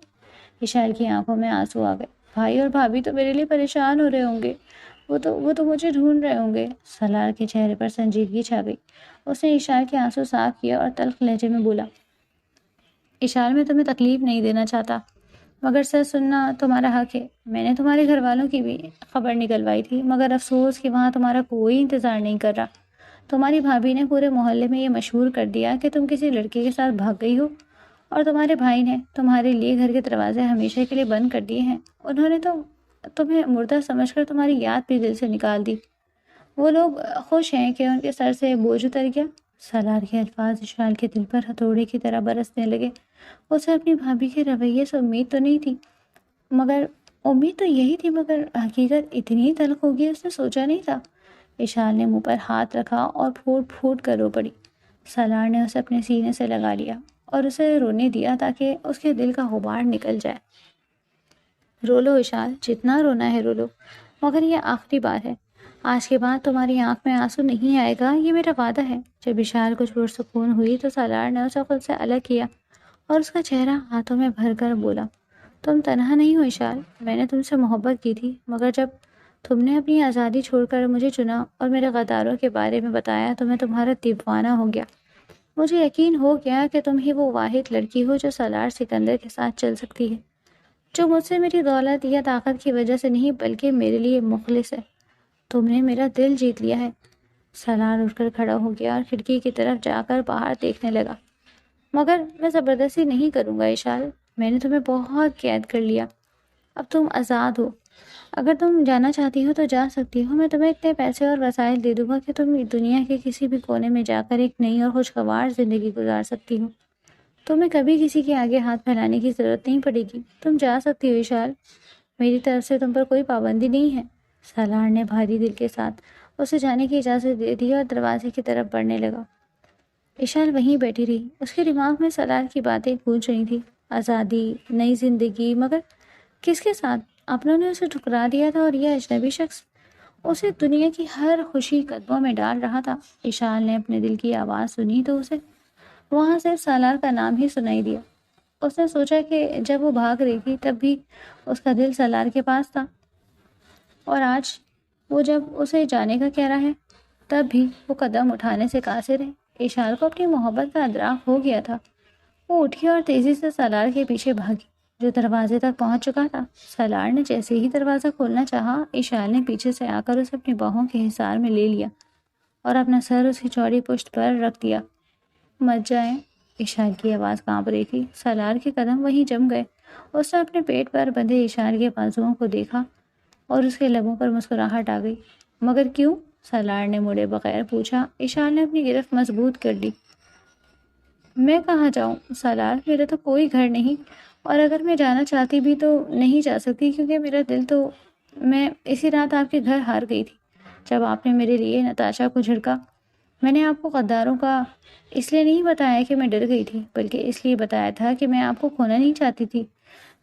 اشال کی آنکھوں میں آنسو آ گئے۔ بھائی اور بھابھی تو میرے لیے پریشان ہو رہے ہوں گے، وہ تو مجھے ڈھونڈ رہے ہوں گے۔ سالار کے چہرے پر سنجیدگی چھا گئی۔ اس نے اشال کے آنسو صاف کیا اور تلخ لہجے میں بولا، اشال میں تمہیں تکلیف نہیں دینا چاہتا، مگر سچ سننا تمہارا حق ہے۔ میں نے تمہارے گھر والوں کی بھی خبر نکلوائی تھی، مگر افسوس کہ وہاں تمہارا کوئی انتظار نہیں کر رہا۔ تمہاری بھابھی نے پورے محلے میں یہ مشہور کر دیا کہ تم کسی لڑکے کے ساتھ بھاگ گئی ہو، اور تمہارے بھائی نے تمہارے لیے گھر کے دروازے ہمیشہ کے لیے بند کر دیے ہیں۔ انہوں نے تو تمہیں مردہ سمجھ کر تمہاری یاد بھی دل سے نکال دی۔ وہ لوگ خوش ہیں کہ ان کے سر سے بوجھ اتر گیا۔ سالار کے الفاظ اشال کے دل پر ہتھوڑے کی طرح برسنے لگے۔ اسے اپنی بھابھی کے رویے سے امید تو نہیں تھی، مگر امید تو یہی تھی، مگر حقیقت اتنی تلخ ہوگی اس نے سوچا نہیں تھا۔ اشال نے منہ پر ہاتھ رکھا اور پھوٹ پھوٹ کر رو پڑی۔ سالار نے اسے اپنے سینے سے لگا لیا اور اسے رونے دیا تاکہ اس کے دل کا غبار نکل جائے۔ رو لو اشال، جتنا رونا ہے رو لو، مگر یہ آخری بار ہے۔ آج کے بعد تمہاری آنکھ میں آنسو نہیں آئے گا، یہ میرا وعدہ ہے۔ جب اشال کچھ پرسکون ہوئی تو سالار نے اسے خود سے الگ کیا اور اس کا چہرہ ہاتھوں میں بھر کر بولا، تم تنہا نہیں ہو اشال، میں نے تم سے محبت کی تھی، مگر جب تم نے اپنی آزادی چھوڑ کر مجھے چنا اور میرے غداروں کے بارے میں بتایا تو میں تمہارا دیوانہ ہو گیا۔ مجھے یقین ہو گیا کہ تم ہی وہ واحد لڑکی ہو جو سالار سکندر کے ساتھ چل سکتی ہے، جو مجھ سے میری دولت یا طاقت کی وجہ سے نہیں بلکہ میرے لیے مخلص ہے۔ تم نے میرا دل جیت لیا ہے۔ سالار اٹھ کر کھڑا ہو گیا اور کھڑکی کی طرف جا کر باہر دیکھنے لگا۔ مگر میں زبردستی نہیں کروں گا اشال، میں نے تمہیں بہت قید کر لیا، اب تم آزاد ہو۔ اگر تم جانا چاہتی ہو تو جا سکتی ہو، میں تمہیں اتنے پیسے اور وسائل دے دوں گا کہ تم دنیا کے کسی بھی کونے میں جا کر ایک نئی اور خوشگوار زندگی گزار سکتی ہو۔ تمہیں کبھی کسی کے آگے ہاتھ پھیلانے کی ضرورت نہیں پڑے گی، تم جا سکتی ہو اشال، میری طرف سے تم پر کوئی پابندی نہیں ہے۔ سالار نے بھاری دل کے ساتھ اسے جانے کی اجازت دے دی اور دروازے کی طرف بڑھنے لگا۔ اشال وہیں بیٹھی رہی۔ اس کے دماغ میں سالار کی باتیں گونج رہی تھی، آزادی، نئی زندگی، مگر کس کے ساتھ؟ اپنوں نے اسے ٹھکرا دیا تھا اور یہ اجنبی شخص اسے دنیا کی ہر خوشی قدموں میں ڈال رہا تھا۔ اشال نے اپنے دل کی آواز سنی تو اسے وہاں صرف سالار کا نام ہی سنائی دیا۔ اس نے سوچا کہ جب وہ بھاگ رہی تھی تب بھی اس کا دل سالار کے پاس تھا، اور آج وہ جب اسے جانے کا کہہ رہا ہے تب بھی وہ قدم اٹھانے سے قاصر ہے۔ اشال کو اپنی محبت کا ادراک ہو گیا تھا۔ وہ اٹھی اور تیزی سے سالار کے پیچھے بھاگی جو دروازے تک پہنچ چکا تھا۔ سالار نے جیسے ہی دروازہ کھولنا چاہا، اشال نے پیچھے سے آ کر اسے اپنی باہوں کے حصار میں لے لیا اور اپنا سر اس کی چوڑی پشت پر رکھ دیا۔ مت جائیں، اشال کی آواز کانپ رہی تھی۔ سالار کے قدم وہیں جم گئے۔ اس نے اپنے پیٹ پر بندھے اشال کے بازوؤں کو دیکھا اور اس کے لبوں پر مسکراہٹ آ گئی۔ مگر کیوں؟ سالار نے مڑے بغیر پوچھا۔ اشال نے اپنی گرفت مضبوط کر لی۔ میں کہاں جاؤں سالار، میرا تو کوئی گھر نہیں، اور اگر میں جانا چاہتی بھی تو نہیں جا سکتی، کیونکہ میرا دل تو… میں اسی رات آپ کے گھر ہار گئی تھی جب آپ نے میرے لیے نتاشا کو جھڑکا۔ میں نے آپ کو غداروں کا اس لیے نہیں بتایا کہ میں ڈر گئی تھی، بلکہ اس لیے بتایا تھا کہ میں آپ کو کھونا نہیں چاہتی تھی۔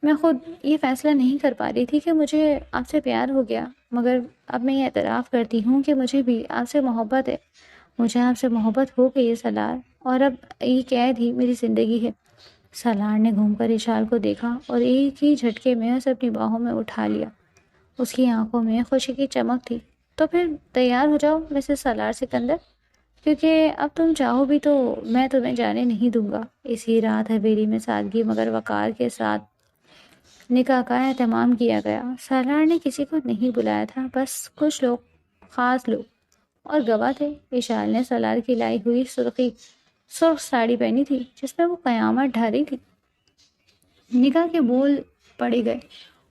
میں خود یہ فیصلہ نہیں کر پا رہی تھی کہ مجھے آپ سے پیار ہو گیا، مگر اب میں یہ اعتراف کرتی ہوں کہ مجھے بھی آپ سے محبت ہے۔ مجھے آپ سے محبت ہو گئی ہے سالار، اور اب یہ قید ہی میری زندگی ہے۔ سالار نے گھوم کر اشال کو دیکھا اور ایک ہی جھٹکے میں اسے اپنی باہوں میں اٹھا لیا۔ اس کی آنکھوں میں خوشی کی چمک تھی۔ تو پھر تیار ہو جاؤ مسز سالار سکندر، کیونکہ اب تم چاہو بھی تو میں تمہیں جانے نہیں دوں گا۔ اسی رات حویلی میں سادگی مگر وقار کے ساتھ نکاح کا اہتمام کیا گیا۔ سالار نے کسی کو نہیں بلایا تھا، بس کچھ لوگ، خاص لوگ، اور گواہ تھے۔ اشال نے سالار کی لائی ہوئی سرخ ساڑی پہنی تھی جس میں وہ قیامت ڈھا رہی تھی۔ نکاح کے بول پڑے گئے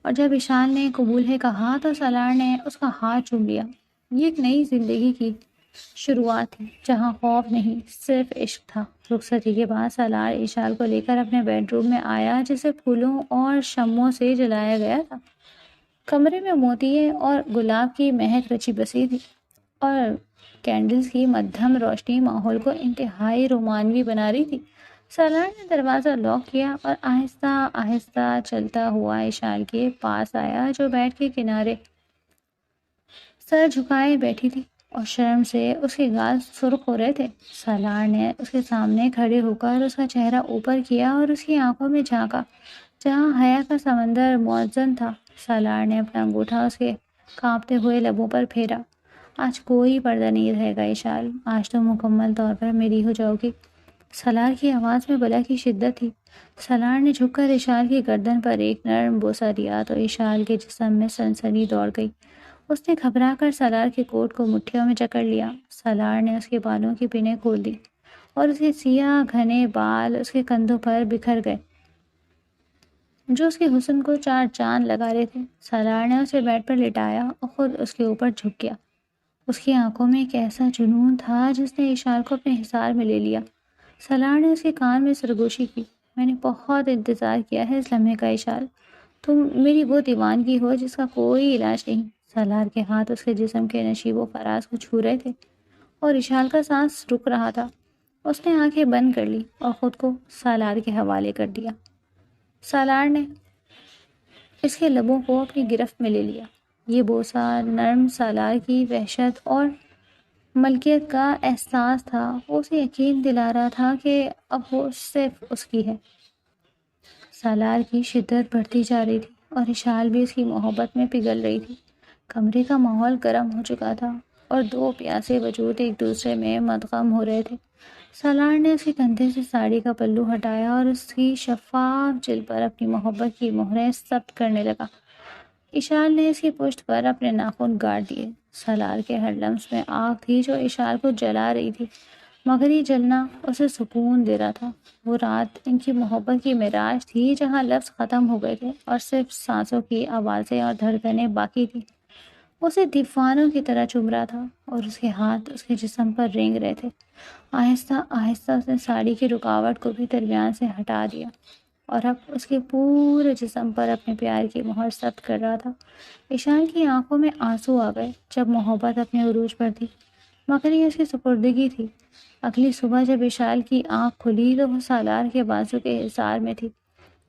اور جب اشال نے قبول ہے کہا تو سالار نے اس کا ہاتھ چوم لیا۔ یہ ایک نئی زندگی کی شروعات تھی جہاں خوف نہیں، صرف عشق تھا۔ رخصتی کے بعد سالار اشال کو لے کر اپنے بیڈ روم میں آیا جسے پھولوں اور شمعوں سے جلایا گیا تھا۔ کمرے میں موتیے اور گلاب کی مہک رچی بسی تھی اور کینڈلز کی مدھم روشنی ماحول کو انتہائی رومانوی بنا رہی تھی۔ سالار نے دروازہ لاک کیا اور آہستہ آہستہ چلتا ہوا اشال کے پاس آیا جو بیڈ کے کنارے سر جھکائے بیٹھی تھی اور شرم سے اس کے گال سرخ ہو رہے تھے۔ سالار نے اس کے سامنے کھڑے ہو کر اس کا چہرہ اوپر کیا اور اس کی آنکھوں میں جھانکا جہاں حیا کا سمندر موزن تھا۔ سالار نے اپنا انگوٹھا اس کے کانپتے ہوئے لبوں پر پھیرا۔ آج کوئی پردہ نہیں رہے گا اشال، آج تو مکمل طور پر میری ہو جاؤ گی۔ سالار کی آواز میں بلا کی شدت تھی۔ سالار نے جھک کر اشال کی گردن پر ایک نرم بوسہ دیا تو اشال کے جسم میں سنسنی دوڑ گئی۔ اس نے گھبرا کر سالار کے کوٹ کو مٹھیوں میں جکڑ لیا۔ سالار نے اس کے بالوں کی پنیں کھول دی اور اس کے سیاہ گھنے بال اس کے کندھوں پر بکھر گئے جو اس کے حسن کو چار چاند لگا رہے تھے۔ سالار نے اسے بیڈ پر لٹایا اور خود اس کے اوپر جھک گیا۔ اس کی آنکھوں میں ایک ایسا جنون تھا جس نے اشال کو اپنے حصار میں لے لیا۔ سالار نے اس کے کان میں سرگوشی کی۔ میں نے بہت انتظار کیا ہے اس لمحے کا اشال، تم میری وہ دیوانگی ہو جس کا کوئی علاج نہیں۔ سالار کے ہاتھ اس کے جسم کے نشیب و فراز کو چھو رہے تھے اور اشال کا سانس رک رہا تھا۔ اس نے آنکھیں بند کر لی اور خود کو سالار کے حوالے کر دیا۔ سالار نے اس کے لبوں کو اپنی گرفت میں لے لیا۔ یہ بوسہ نرم سالار کی وحشت اور ملکیت کا احساس تھا۔ وہ اسے یقین دلا رہا تھا کہ اب وہ صرف اس کی ہے۔ سالار کی شدت بڑھتی جا رہی تھی اور اشال بھی اس کی محبت میں پگھل رہی تھی۔ کمرے کا ماحول گرم ہو چکا تھا اور دو پیاسے وجود ایک دوسرے میں مدغم ہو رہے تھے۔ سالار نے اس کے کندھے سے ساڑی کا پلو ہٹایا اور اس کی شفاف جلد پر اپنی محبت کی مہریں ثبت کرنے لگا۔ اشال نے اس کی پشت پر اپنے ناخن گاڑ دیے۔ سالار کے ہر لمس میں آگ تھی جو اشال کو جلا رہی تھی، مگر یہ جلنا اسے سکون دے رہا تھا۔ وہ رات ان کی محبت کی معراج تھی جہاں لفظ ختم ہو گئے تھے اور صرف سانسوں کی آوازیں اور دھڑکنیں باقی تھیں۔ اسے دیوانوں کی طرح چوم رہا تھا اور اس کے ہاتھ اس کے جسم پر رینگ رہے تھے۔ آہستہ آہستہ اس نے ساڑی کی رکاوٹ کو بھی درمیان سے ہٹا دیا اور اب اس کے پورے جسم پر اپنے پیار کی مہر ثبت کر رہا تھا۔ اشال کی آنکھوں میں آنسو آ گئے جب محبت اپنے عروج پر تھی، مگر یہ اس کی سپردگی تھی۔ اگلی صبح جب اشال کی آنکھ کھلی تو وہ سالار کے بازو کے حصار میں تھی۔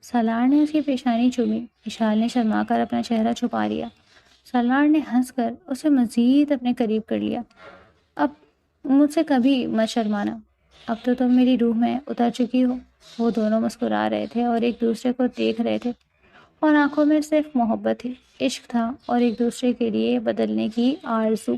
سالار نے اس کی پیشانی چومی۔ اشال نے شرما کر اپنا چہرہ چھپا لیا۔ سالار نے ہنس کر اسے مزید اپنے قریب کر لیا۔ اب مجھ سے کبھی مت شرمانا، اب تو تم میری روح میں اتر چکی ہو۔ وہ دونوں مسکرا رہے تھے اور ایک دوسرے کو دیکھ رہے تھے اور آنکھوں میں صرف محبت تھی، عشق تھا اور ایک دوسرے کے لیے بدلنے کی آرزو۔